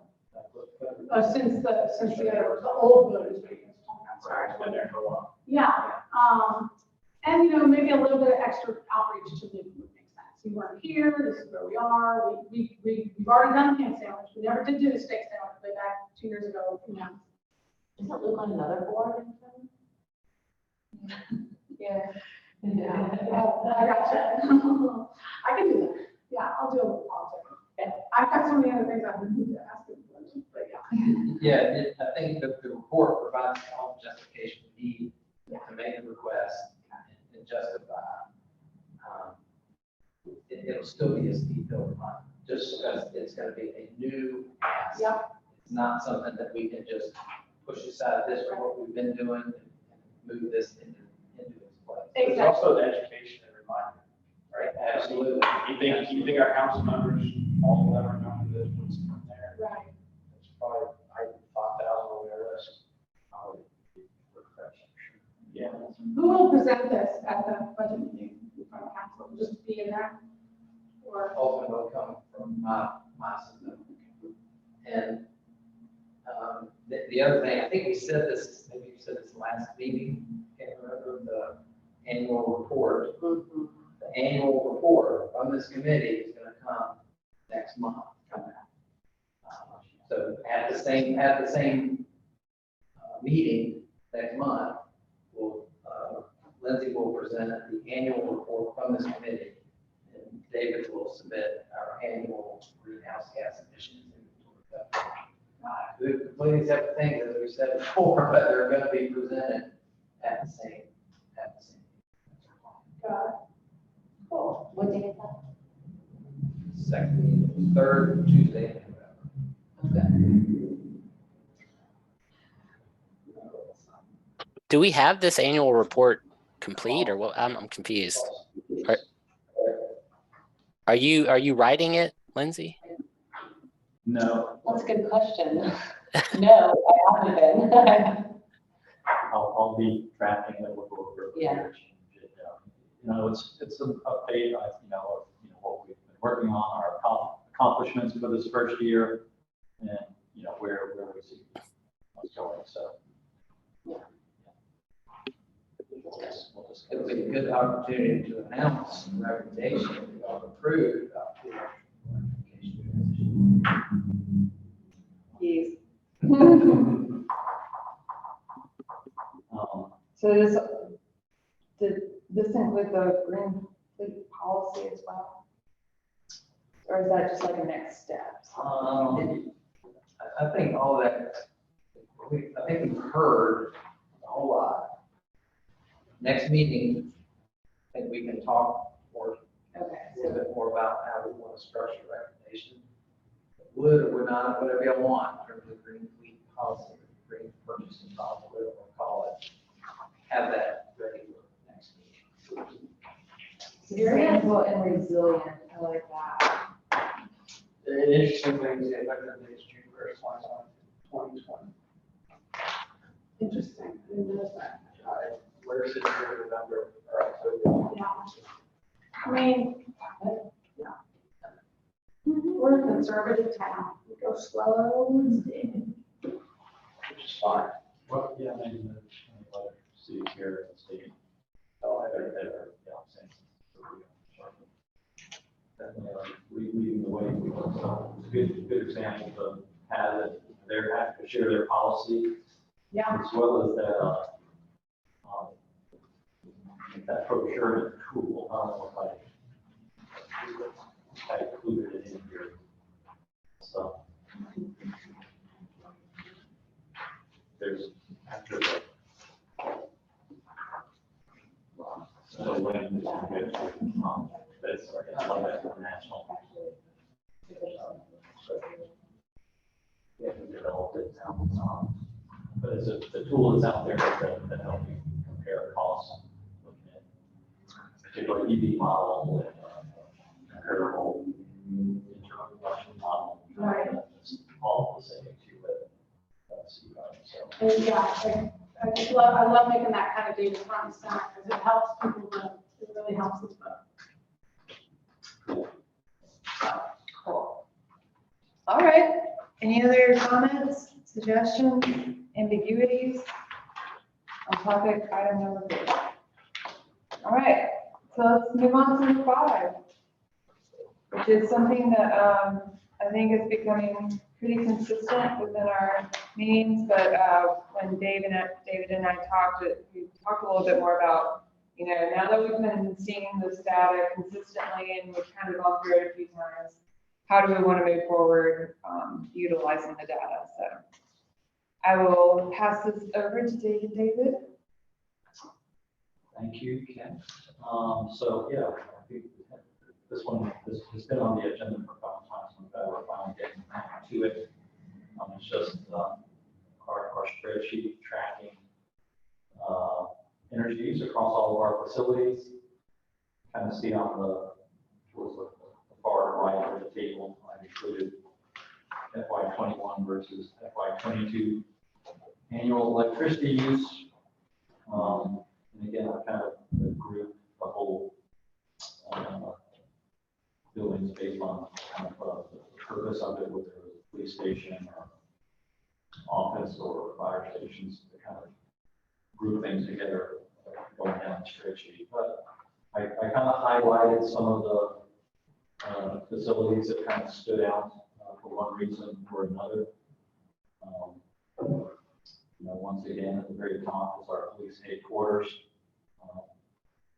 since the old voters meeting. Sorry. Been there for a while. Yeah, and you know, maybe a little bit of extra outreach to Luke would make sense. You weren't here, this is where we are, we've already done the ham sandwich, we never did do the steak sandwich way back 2 years ago, you know. Isn't Luke on another board? Yeah. I gotcha. I can do that, yeah, I'll do a little politics. I've got so many other things I need to ask him, but yeah. Yeah, I think the report provides all the justification we need to make the request and justify. It'll still be a steep hill to climb, just because it's gonna be a new ask. Yep. It's not something that we can just push aside this for what we've been doing and move this into its place. It's also the education and reminder, right? Absolutely. You think our council members, all of them are knowing this, what's from there? Right. It's probably, 5,000 on their list. Yeah. Who will present this at the budget meeting in front of council? Just be in there? Or, Ultimately come from my system. And the other thing, I think we said this, maybe you said this last meeting, can't remember, the annual report. The annual report from this committee is gonna come next month. So at the same meeting next month, Lindsay will present the annual report from this committee, and David will submit our annual greenhouse gas emissions inventory. They're completely separate things, as we said before, but they're going to be presented at the same. Cool. What day is that? Second, third Tuesday in November. Do we have this annual report complete or what? I'm confused. Are you writing it, Lindsay? No, That's a good question. No, I haven't been. I'll be drafting it, we'll go over it. Yeah. Change it. You know, it's an update, of what we've been working on, our accomplishments for this first year, and, where we see what's going, so. It'll be a good opportunity to announce the recommendation of approved about the electrification. Yes. So Did this include the green fleet policy as well? Or is that just like a next step? I think all that, I think we've heard a whole lot. Next meeting, I think we can talk more, a little bit more about how we want to structure the recommendation. Would or would not, whatever you want in terms of green fleet policy, green purchasing policy, whatever you want to call it. Have that ready for next meeting. Sustainable and resilient, I like that. The interesting thing is the effective date is June 1st, 2020. interesting, I didn't notice that. Where is it in November or October? Yeah. I mean, yeah. We're a conservative town. We go slow and steady. Which is fine. well, yeah, maybe the other cities here in the state. Oh, I That are, saying. Definitely, leading the way. So it's a good example of how they're having to share their policy. Yeah. As well as that procurement tool, I don't know if I included it in here. So there's after the so when that's like national. We haven't developed it now. But it's the tool that's out there that helps you compare costs, looking at particularly EV model and comparable internal combustion model. Right. It's all the same to it. So. And yeah, I love making that kind of data front and center because it helps people vote. It really helps us vote. Cool. All right. Any other comments, suggestions, ambiguities on topic item number 4? All right, so let's move on to number 5, which is something that I think is becoming pretty consistent within our meetings, but when David and I talked, we talked a little bit more about, you know, now that we've been seeing this data consistently and we've kind of gone through it a few times, how do we want to move forward utilizing the data? So I will pass this over to David. Thank you, Ken. So yeah, I think this has been on the agenda for a couple times, and we're finally getting to it. It's just our spreadsheet tracking energy use across all of our facilities. Kind of see on towards the far right of the table, I've included FY21 versus FY22 annual electricity use. And again, I kind of grouped the whole buildings based on kind of the purpose of it, whether it was a police station or office or fire stations, to kind of group things together going down the spreadsheet. But I kind of highlighted some of the facilities that kind of stood out for one reason or another. You know, once again, at the very top is our police headquarters.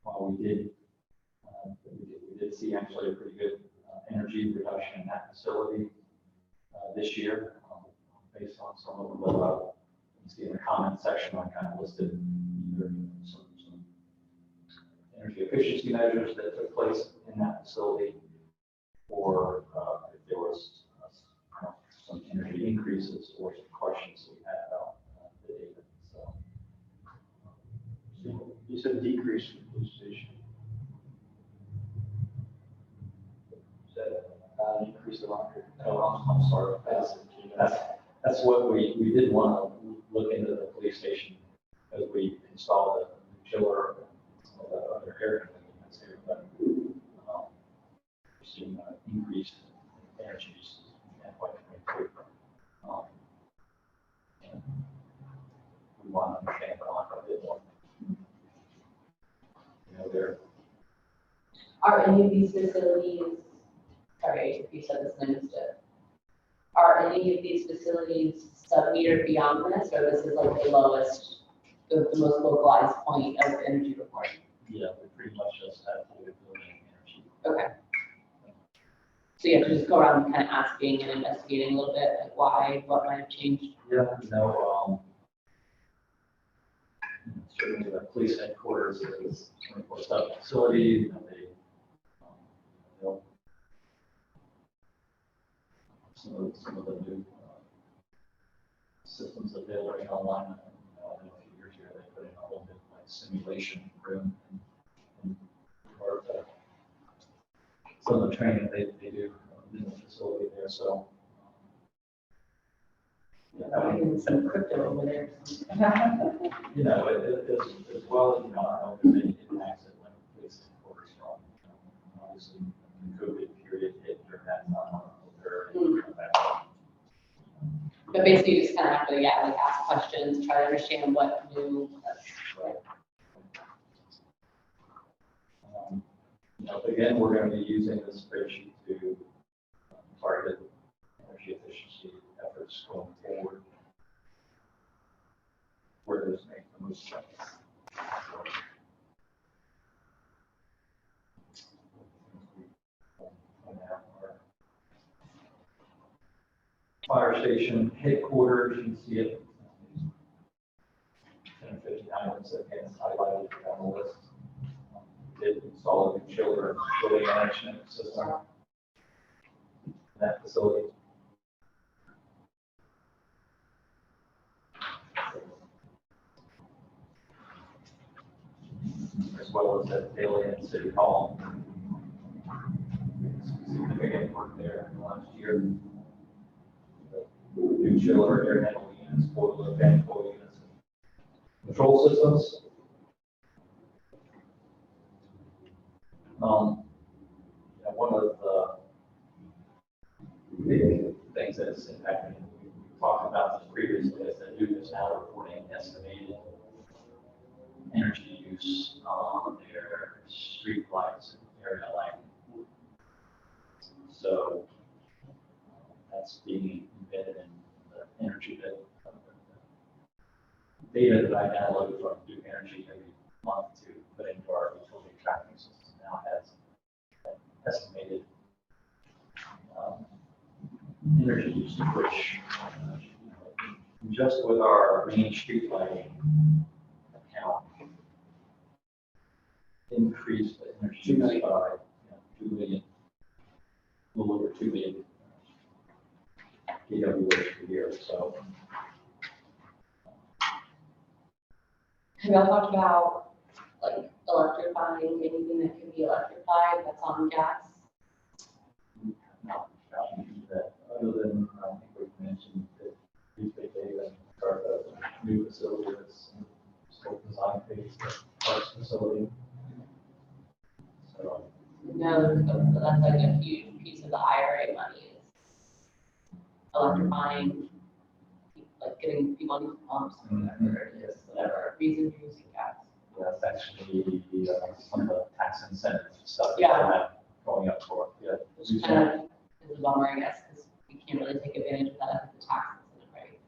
While we did see actually a pretty good energy reduction in that facility this year, based on some of the you see in the comment section, I kind of listed either some energy efficiency measures that took place in that facility, or if there was some energy increases or some questions that we had about the data. So You said decrease in the police station. Is that increase the market? Oh, I'm sorry. That's what we did want to look into the police station as we installed the chiller and some of the other air units here. But we're seeing increased energy use in FY22. And we want to understand the market a bit more. You know, there. Are any of these facilities, sorry if you said this and I missed it, are any of these facilities sub-metered beyond this, or this is like the lowest, the most localized point of energy reporting? Yeah, we pretty much just have to do building energy. Okay. So you have to just go around kind of asking and investigating a little bit, like why, what might have changed? Yeah, you know, certainly the police headquarters is 24/7 facility. You know, they'll some of the new systems that they'll bring online. In a few years here, they put in a whole bit like simulation room and part of some of the training they do in the facility there. So And some crypto over there. you know, as well as, you know, I don't think they impacts it when police headquarters from, obviously, the COVID period hit during that time. But basically you just kind of have to, yeah, like ask questions, try to understand what new. You know, again, we're going to be using this spreadsheet to target energy efficiency efforts going forward, where those make the most sense. Fire station headquarters, you can see it. 1050 items that again is highlighted on the list. Did install a new chiller building management system in that facility. As well as at Alien City Hall. Significant work there in the last year. New chiller, air handling units, boiler, fan coil units, control systems. One of the big things that it's impacting. We talked about this previously, is that Duke is now reporting estimated energy use on their street lights in area like. So that's being embedded in the energy bill. Data that I download from Duke Energy every month to put into our utility tracking system now has estimated energy use, which just with our main street lighting account increased the energy use by 2 million, a little over 2 million kWh per year. So Have y'all talked about like electrifying anything that can be electrified that's on gas? not that other than I think we mentioned that these big data are the new facility that's still design phase, the parks facility. So No, so that's like a huge piece of the IRA money is electrifying, like getting people on pumps, or whatever it is, whatever reason for using gas. that's actually some of the tax incentive stuff. Yeah. That going up for, yeah. Which kind of is a bummer, I guess, because we can't really take advantage of that with the tax incentive, right?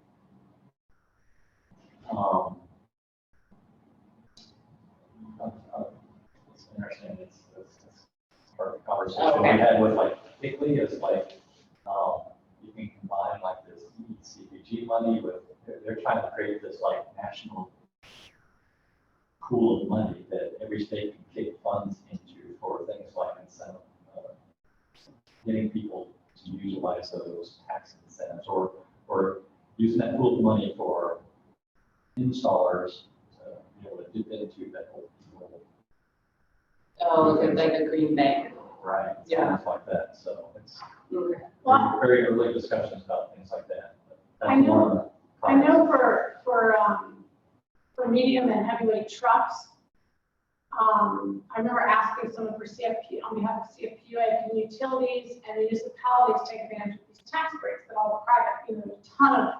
It's interesting, it's part of the conversation we had with like Hickley is like, you can combine like this CPG money with, they're trying to create this like national pool of money that every state can kick funds into for things like incentive, getting people to utilize those tax incentives or using that pool of money for installers to be able to dip into that whole. Oh, like a green bank. Right. Yeah. Things like that. So it's Okay. Well, very early discussions about things like that. But that's I know- one of the I know for medium and heavyweight trucks, I remember asking someone for CFP, on behalf of CFPUA, can utilities and municipalities take advantage of these tax breaks that all the private, a ton of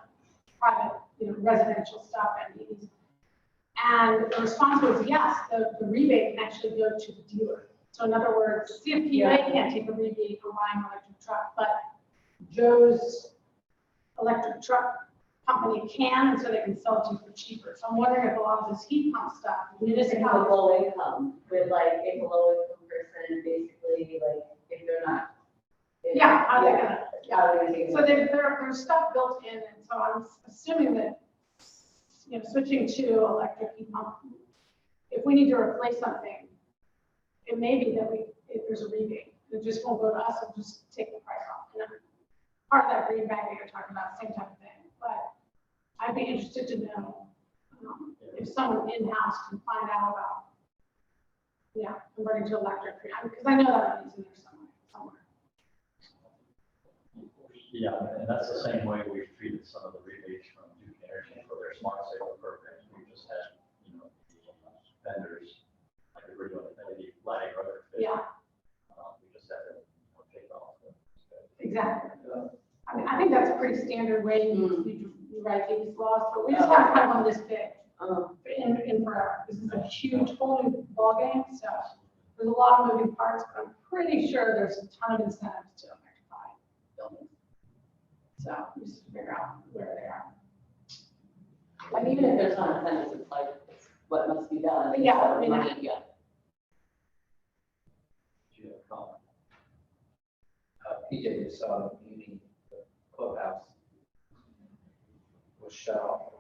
private, residential stuff and these. And the response was yes, the rebate can actually go to the dealer. So in other words, CFPUA can't take a rebate for buying an electric truck, but Joe's electric truck company can, and so they can sell it to you for cheaper. So I'm wondering if a lot of this heat pump stuff, If you have municipalities. low income, with like, if a low income person, basically, like, if they're not. Yeah, how are they gonna, How are they gonna take so there's stuff built in, and so I'm assuming that, switching to electric heat pump, if we need to replace something, it may be that if there's a rebate, it just won't go to us, it'll just take the price off. And then part of that green bag that you're talking about, same type of thing, but I'd be interested to know, if someone in-house can find out about, converting to electric, because I know that money's in there somewhere. Yeah, and that's the same way we've treated some of the rebates from Duke Energy for their smart saver programs. We just had, the vendors, like we were doing maybe lighting or other. Yeah, We just had to take off. exactly. I mean, I think that's a pretty standard way you write these laws, but we just haven't had one this big in forever. This is a huge, whole new ballgame, so there's a lot of moving parts, but I'm pretty sure there's a ton of incentives to electrify buildings. So we just figure out where they are. And even if there's not incentives, it's like, it's what must be done. But yeah, I mean, Money, yeah. Do you have a comment? PJ just saw the meeting, the clubhouse was shut off.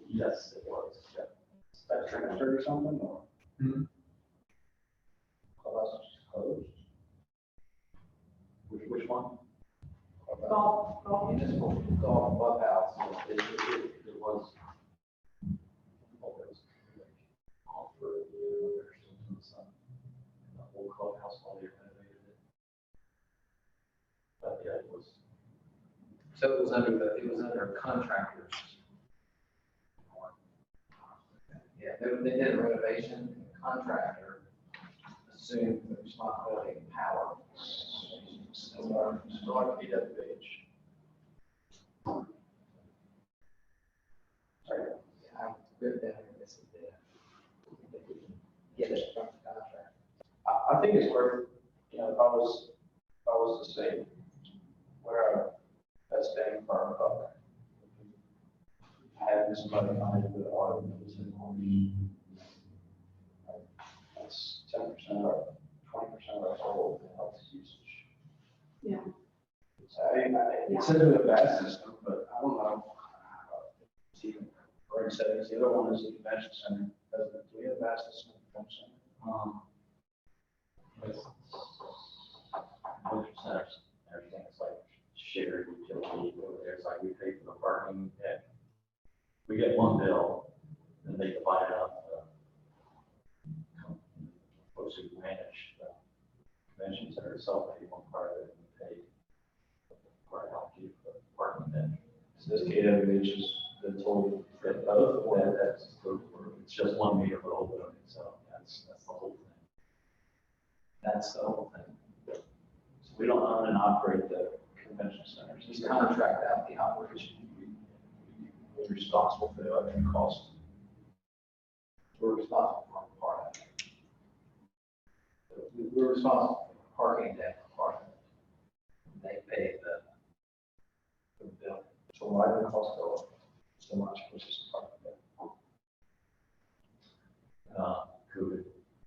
Yes, it was. Yeah. That transferred or something, or? Clubhouse was just closed. Which one? Golf. Municipal golf clubhouse, it was. For a year or something, the whole clubhouse while they renovated it. But yeah, it was. So it was under contractors. Yeah, they did a renovation, and the contractor assumed the responsibility of power. Still on PWH. think it's worth, if I was to say, where our best bang for our buck. Having somebody on it with audit knows it on me. That's 10% or 20% of our total health usage. Yeah. It says it's a vast system, but I don't know. It's even, Greg said, the other one is the convention center. Do we have a vast system at the convention center? Most centers, everything is like shared utility over there. It's like we pay for the parking. Yeah. We get one bill, and they divide it up. Folks who manage the convention center itself pay one part of it, and pay part of it for the parking then. So this KWH is the total for both, or That's it's just 1 meter for the whole building, so that's the whole thing. that's the whole thing. So we don't own and operate the convention centers. Just contract out the operation. We're responsible for the electric cost. We're responsible for part of it. We're responsible for parking deck part of it. They pay the bill. So why did the cost go up so much versus part of it? COVID,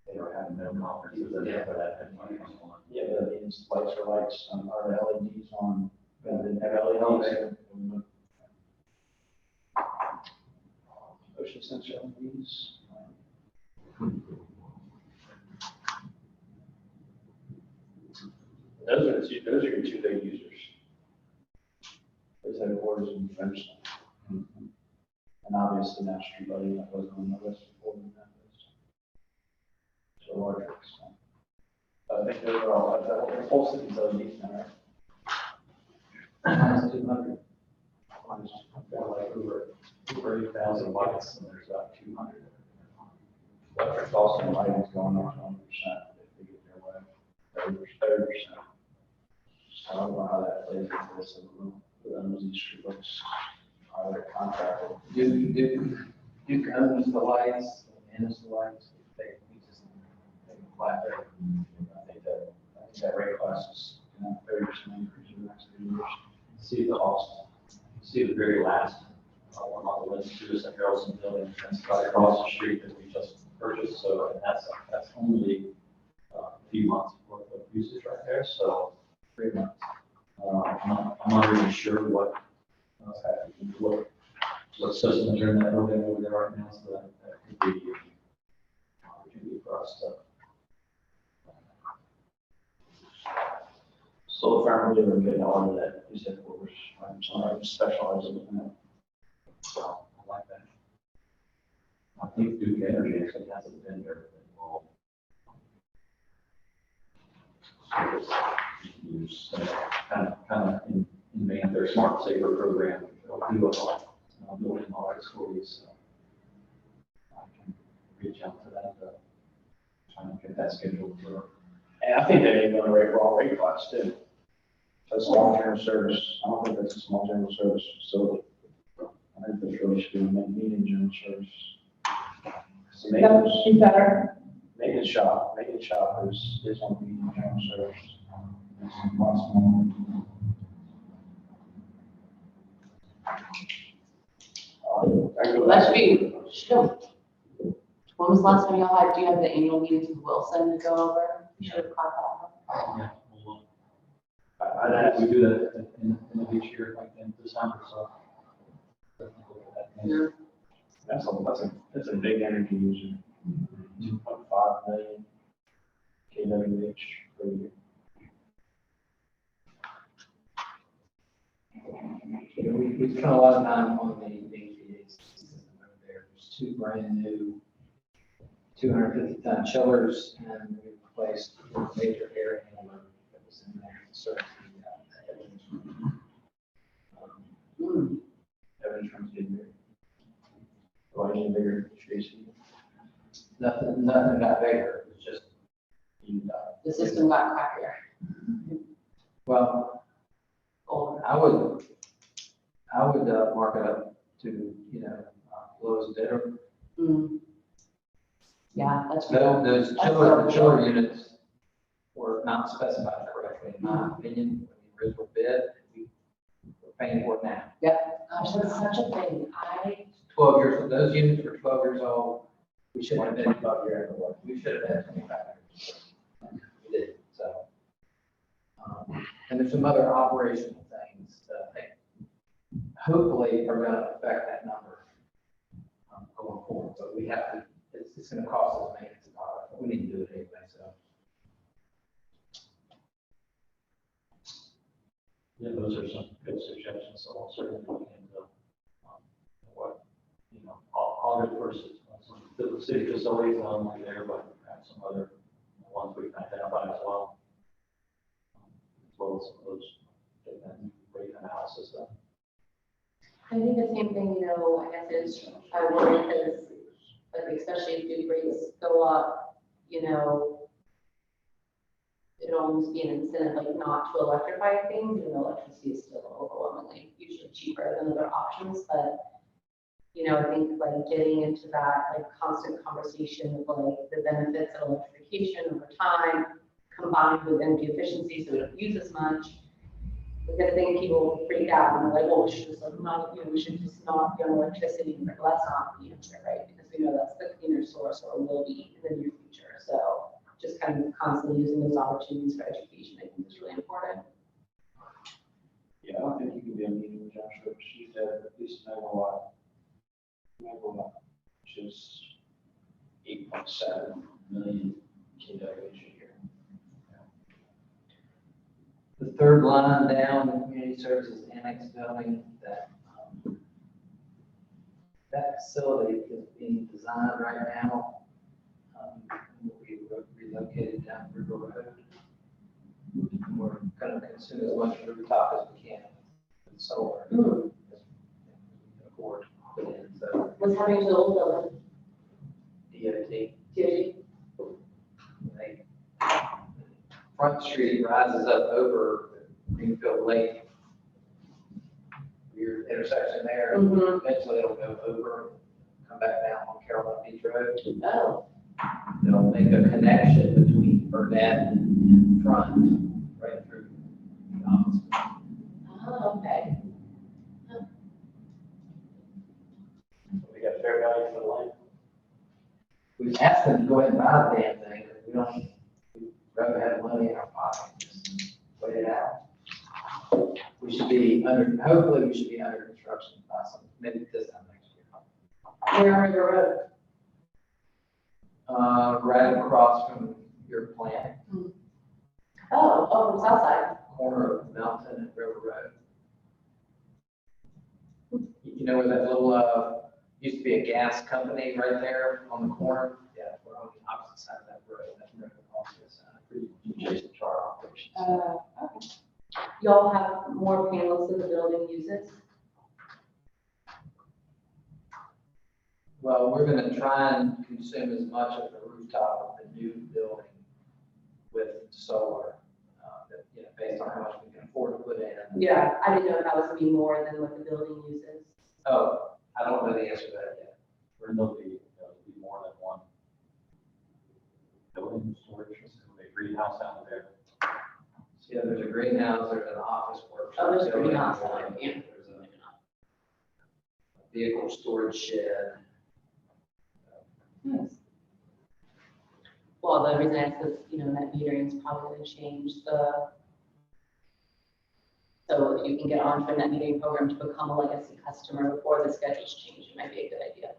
they were having no conferences and for that had money on. Yeah, but it means lights are lights, are LEDs on, but didn't have LEDs. Motion sensor LEDs. Those are your two big users. Those headquarters and convention. And obviously National Street Lighting, that wasn't on the list before that list. So larger extent. I think those are all, the whole city's LEDs now, right? Minus 200. I've got like over 8,000 lights, and there's about 200. Electric cost and lighting is going up 20% if they get their way, 30%. So I don't know how that plays into this, I don't know, but then those street looks, are they contracted? Duke owns the lights, manages the lights. We just take a flat rate. I think that rate class is, 30% increase in the next 2 years. See the cost. See the very last one on the list too is the Harrelson building, that's right across the street that we just purchased. So and that's only a few months worth of usage right there. So 3 months. I'm not really sure what systems are in that building over there right now. So that could be an opportunity for us to. So if I'm really getting on to that, you said what I'm specializing in that. So I like that. I think Duke Energy actually has a vendor that will use kind of in their smart saver program. They'll do a lot. Building all our schools. So I can reach out to that to try and get that scheduled for. And I think they're even going to rate for all rate class too. That's long-term service. I don't think that's a small general service facility. I think this really should be a medium general service. So That would be better. maintenance shop is on medium general service. It's lots more. I go back That should be, shoot. When was the last time y'all had, do you have the annual meetings with Wilson to go over? You should have caught that. Yeah, we do that in each year, like in December, so. Yeah. That's a big energy user. 2.5 million kWh per year. We spent a lot of time on the HVAC system over there. There's 2 brand new 250-ton chillers, and we replaced a major air handler that was in there. So, Every term's getting bigger. Do I need a bigger HVAC? nothing got bigger. It was just, The system got crappier, well, older. I would mark it up to, lowest bidder. Mm. Yeah, that's. Those chiller units not specified correctly, in my opinion, when the original bid. We're paying for it now. Gosh, that's such a thing. 12 years, those units were 12 years old. We should have been, 25-year interval. we should have had 25 years. We did, so. And there's some other operational things that I think hopefully are gonna affect that number going forward, but we have to, it's gonna cost us maintenance dollars, but we need to do it anyway, so. Yeah, those are some good suggestions, so I'll certainly look into, what, August first, the city facilities, not only there, but perhaps some other ones we've identified as well. As well as those, get that rate analysis done. I think the same thing, I guess is, I worry because, like, especially if food rates go up, it'd almost be an incentive, like, not to electrify things, even though electricity is still overwhelmingly usually cheaper than other options, but, I think, like, getting into that, like, constant conversation of, like, the benefits of electrification over time, combined with energy efficiency, so we don't use as much. Because I think people freak out and they're like, well, we should just we should just not be on electricity. Well, that's not the answer, right? Because we know that's the cleaner source or will be in the near future. So just kind of constantly using those opportunities for education, I think is really important. Yeah, I don't think you can be a meeting with Joshua. She said at least megawatt, which is 8.7 million kWh a year. The third line down, the community services annex building, that facility is being designed right now. Will be relocated down River Road. We're going to consume as much rooftop as we can with solar. As we can afford to put in. So What's happening to the old building? DOT. DOT? Like, Front Street rises up over Greenfield Lake. Your intersection there, Mm-hmm. eventually it'll go over, come back down on Carolina Beach Road. Oh, It'll make a connection between Burnett and Front, right through the office. okay. We got fair value for the land. We've asked them to go ahead and buy the damn thing, because we don't, we'd rather have money in our pocket, just wait it out. We should be hopefully we should be under construction by maybe this time next year. Where on River Road? Right across from your plant, Oh, from Southside. corner of Mountain and River Road. You know where that little, used to be a gas company right there on the corner? Yeah, we're on the opposite side of that road, that road off this side, pretty adjacent to our operations. Okay. Y'all have more panels than the building uses? Well, we're gonna try and consume as much of the rooftop of the new building with solar, based on how much we can afford to put in. Yeah, I didn't know if that was gonna be more than what the building uses. Oh, I don't know the answer to that yet. Or there'll be more than one building storage, a greenhouse out there. So, yeah, there's a greenhouse, there's an office workshop. Oh, there's a building, greenhouse out there, yeah. There's a vehicle storage shed. Nice. Well, the reason I ask is, net metering is probably gonna change so if you can get onto a net metering program to become a legacy customer before the schedules change, it might be a good idea.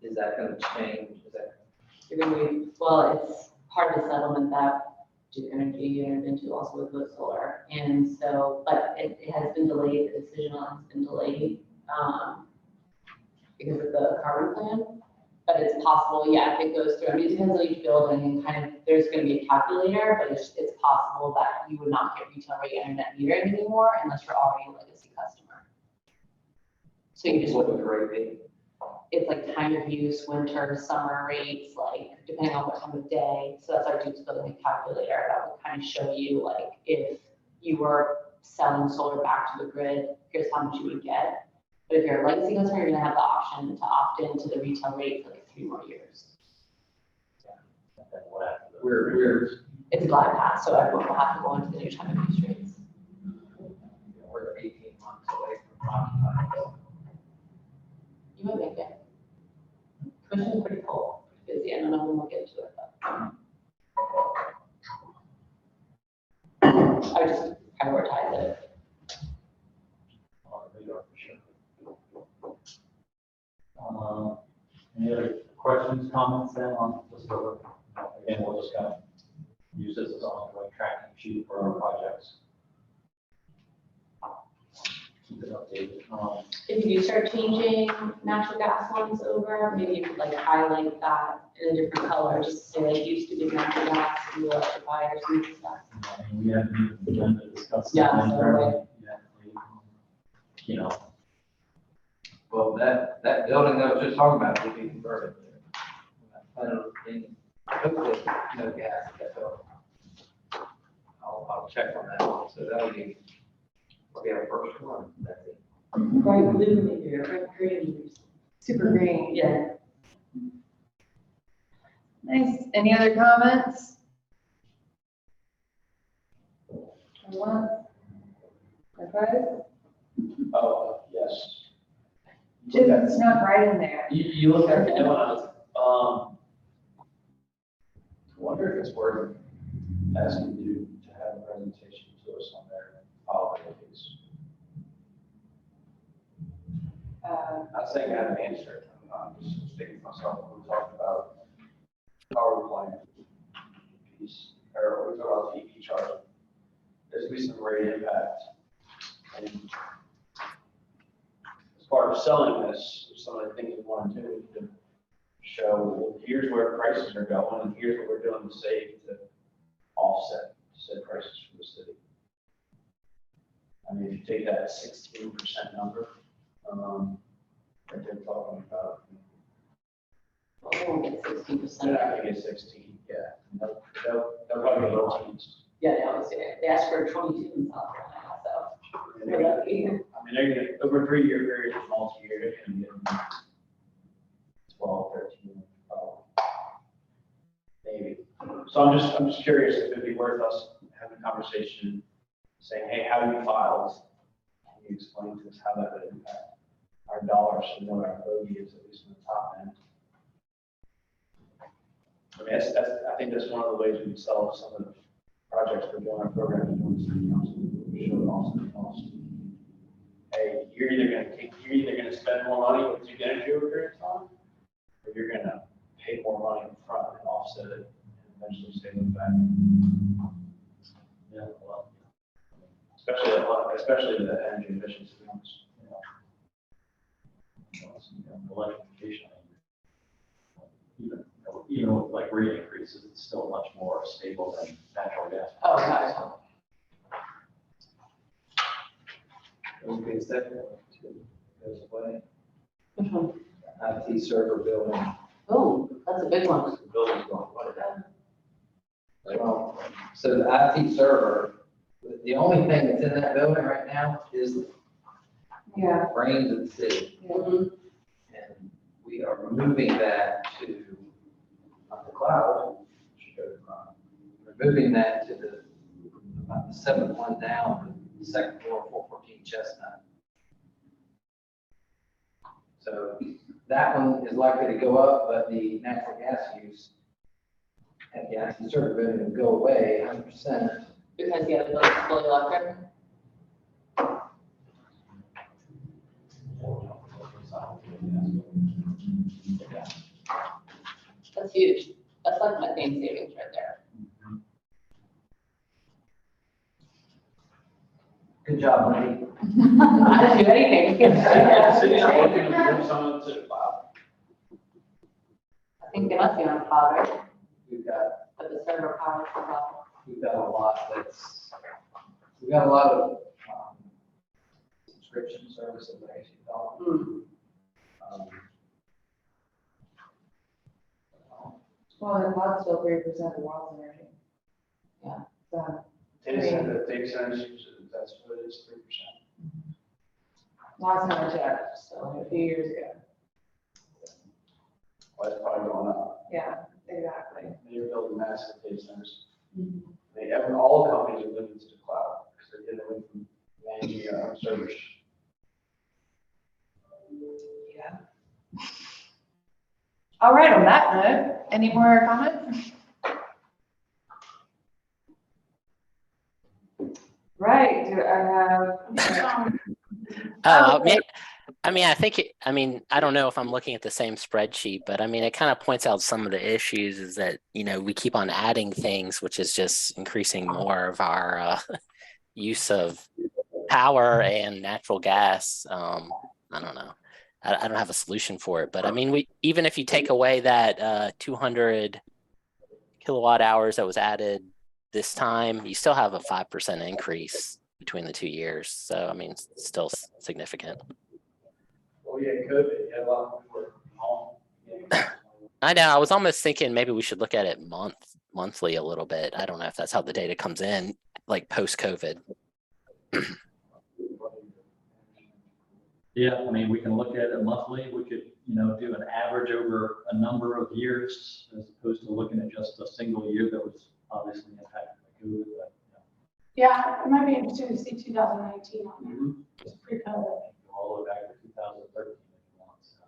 Is that gonna change? Is that? You're gonna be, well, it's part of the settlement that Duke Energy entered into also with Vote Solar. And so, but it has been delayed, the decision on it has been delayed, because of the carbon plan. But it's possible, yeah, if it goes through, I mean, it depends on each building and kind of, there's gonna be a calculator, but it's possible that you would not get retail rate internet metering anymore unless you're already a legacy customer. So you just, What would the rate be? it's like time of use, winter, summer rates, like depending on what time of day. So that's our Duke's building calculator that will kind of show you like if you were selling solar back to the grid, here's how much you would get. But if you're a legacy customer, you're gonna have the option to opt into the retail rate for like 3 more years. And then what after the We're it's a glide path, so everyone will have to go into the new China streets. We're 18 months away from occupying it. You would make it. Commission's pretty full, pretty busy, I don't know when we'll get to it, though. I would just prioritize it. On the radar for sure. Any other questions, comments then on this? Again, we'll just kind of use this as an ongoing tracking sheet for our projects. Keep it updated. If you start changing natural gas ones over, maybe you could like highlight that in a different color, just to say like used to be natural gas, and you electrified or something like that. I mean, we haven't even begun to discuss. Yeah, that so, internally like- yet. You know, Well, that building that I was just talking about will be converted. Hopefully, no gas in that building. I'll check on that one, so that'll be our first one, that's it. Bright blue, maybe, or bright green. Super green. Yeah. Nice. Any other comments? One. Or Oh, yes. Jim, it's not right in there. You look at the donuts, I wonder if it's worth asking you to have a presentation to us on their policies. Not saying I have an answer, I'm just thinking to myself, when we talked about power plant piece, or we talked about EV charging, there's gonna be some great impact. And as part of selling this, some of the things we want to do, we need to show, well, here's where prices are going, and here's what we're doing to save, to offset said prices for the city. I mean, if you take that 16% number, that they're talking about, Well, we won't get 60%. they're not gonna get 16, yeah. They'll probably get low teens. Yeah, they always do. They asked for 22 in South Carolina, so. And they're gonna- I mean, they're gonna, over a 3-year period, it's multi-year, they're gonna get 12, 13, maybe. So I'm just curious if it'd be worth us having a conversation, saying, hey, how do you file? Can you explain to us how that would impact our dollars and what our bogey is, at least on the top end? I mean, I think that's one of the ways we can sell some of the projects we're doing, our programs, we're doing city council, we show it also the cost. Hey, you're either gonna spend more money with your energy over a period of time, or you're gonna pay more money up front and offset it, and eventually save it back. yeah, well, Especially the energy emissions, to be honest. electrification. Even with like rate increases, it's still much more stable than natural gas. Oh, gosh. Okay, second, goes away. Which one? IT server building, Oh, that's a big one. the building's going, what is that? Well, so the IT server, the only thing that's in that building right now is the Yeah. brains of the city. Mhm. And we are moving that to, not the cloud, we're moving that to about the 7th one down, the second floor, 414 Chestnut. So that one is likely to go up, but the natural gas use at the IT server building will go away 100%. Because the other building's fully electric. That's huge. That's like methane savings right there. Good job, Wendy. I didn't do anything. The city's working on moving some of it to the cloud. I think they must be on cloud, right? We've got But the server power is on cloud. we've got a lot we've got a lot of subscription services, I guess you call Hmm. them. Well, the cloud's still 3% of the world's energy. Yeah. So, Data centers, that's what it is, 3%. last time I checked, so a few years ago. Well, it's probably going up. Yeah, exactly. And you're building massive data centers. All companies are moving to the cloud, because they're getting away from managing servers. Yeah. All right, on that note, any more comments? Right, do I have? I mean, I think, I don't know if I'm looking at the same spreadsheet, but I mean, it kind of points out some of the issues is that, we keep on adding things, which is just increasing more of our use of power and natural gas. I don't know. I don't have a solution for it, but I mean, even if you take away that 200 kilowatt hours that was added this time, you still have a 5% increase between the 2 years. So, I mean, it's still significant. Oh, yeah, COVID, you had a lot of people from home. I know. I was almost thinking maybe we should look at it monthly a little bit. I don't know if that's how the data comes in, like post-COVID. Yeah, I mean, we can look at it monthly. We could, do an average over a number of years as opposed to looking at just a single year that was obviously impacted by COVID. But, Yeah, it might be interesting to see 2019 on there, just pre-COVID. all the way back to 2013 if you want. So.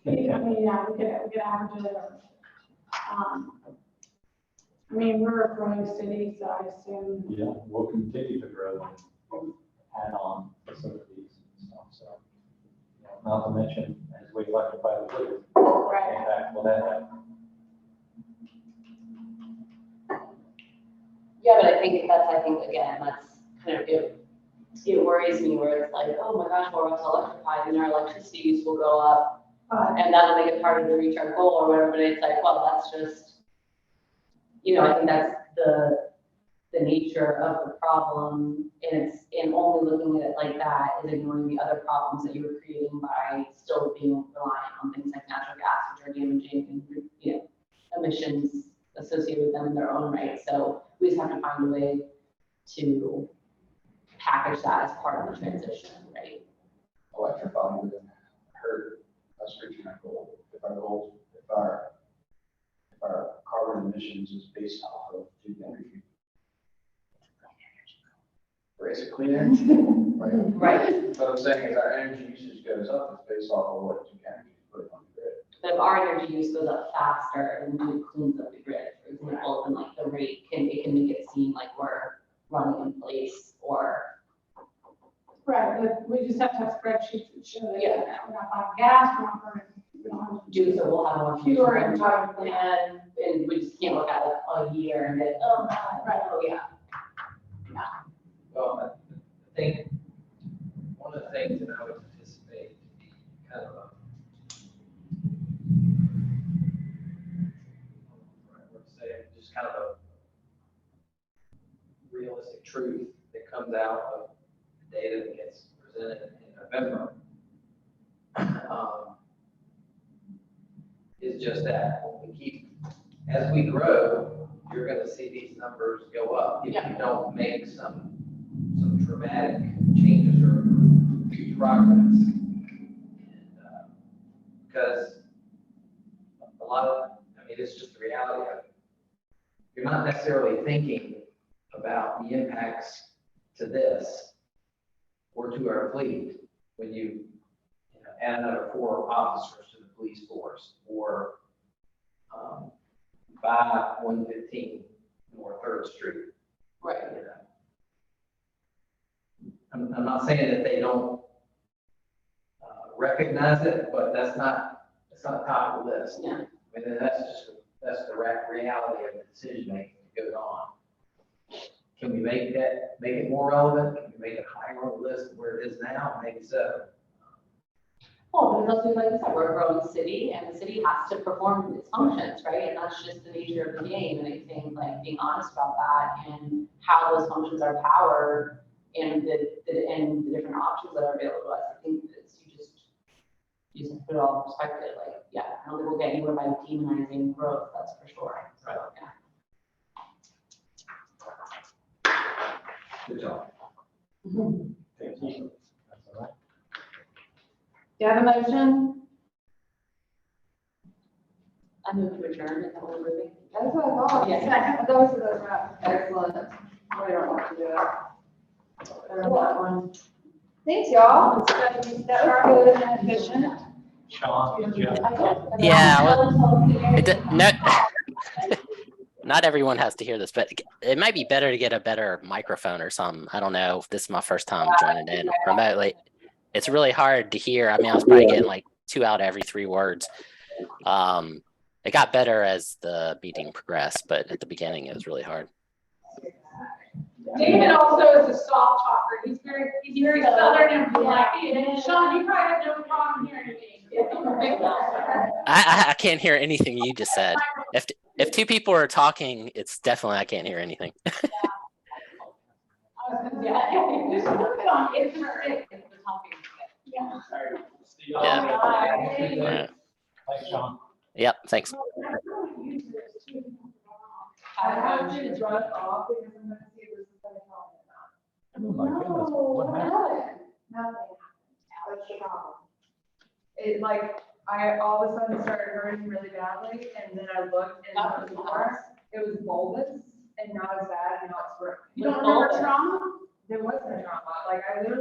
I mean, yeah, we could average it. I mean, we're a growing city, so I assume. Yeah, we'll continue to grow and add on facilities and stuff. So, not to mention, as we electrify the grid, Right. impact will that have? Yeah, but I think again, that's kind of, it worries me where it's like, oh my gosh, we're about to electrify and our electricity use will go up. And that'll make it harder to reach our goal or whatever, but it's like, well, that's just, I think that's the nature of the problem, and only looking at it like that is ignoring the other problems that you were creating by still being reliant on things like natural gas, which are damaging, and, emissions associated with them in their own right. So we just have to find a way to package that as part of the transition, right? Electrifying wouldn't hurt us reaching our goal. If our carbon emissions is based off of clean energy. Raise a clean energy, right? Right. What I'm saying is our energy usage goes up, it's based off of what you can put on the grid. But if our energy use goes up faster and it cleans up the grid, for example, then like the rate can make it seem like we're running in place or. Right, but we just have to have spreadsheets that show that Yeah. we're not buying gas, we're not burning, we don't have to Do so we'll have more Fewer and and time plan, and we just can't look at it a year and then, oh, God, Right. oh, yeah. Well, I think one of the things that I would anticipate to be kind of just kind of a realistic truth that comes out of the data that gets presented in November, is just that when we keep, as we grow, you're going to see these numbers go up if you don't make some dramatic changes or progress. And, because a lot of, it's just the reality of it. You're not necessarily thinking about the impacts to this or to our fleet when you add another 4 officers to the police force or buy 115 North 3rd Street. Right. I'm not saying that they don't recognize it, but that's not top of the list. Yeah. That's the reality of the decision making that goes on. Can we make it more relevant? Can we make it higher on the list where it is now? Maybe so. Well, because also, like I said, we're a growing city and the city has to perform its functions, right? And that's just the nature of the game. And I think like being honest about that and how those functions are powered and the different options that are available to us, I think that you just put it all in perspective. Like, yeah, I don't think we'll get anywhere by demonizing growth, that's for sure. So, yeah. Good job. Thank you. That's all right. Do you have a motion? I moved to adjourn, is that what we're doing? That's what I thought. Yeah. I thought we said that was excellent. We don't have to do that. Thanks, y'all. That was good and efficient. Sean, good job. Yeah, no, not everyone has to hear this, but it might be better to get a better microphone or something. I don't know. This is my first time joining in remotely. It's really hard to hear. I mean, I was probably getting like 2 out of every 3 words. It got better as the meeting progressed, but at the beginning it was really hard. David also is a soft talker. He's very southern and polite. And Sean, you probably have no problem hearing me. I can't hear anything you just said. If 2 people are talking, it's definitely I can't hear anything. Yeah, just put it on, it's her, yeah. Yeah. Bye. Right. Thanks, Sean. Yep. Thanks. I have to drop off because I'm gonna see if this is gonna help or not. Oh my goodness, what happened? Nothing. That's the problem. It like, all of a sudden started hurting really badly, and then I looked and it was bulbous and not as bad and not spread. You don't remember trauma? There wasn't a trauma, like I literally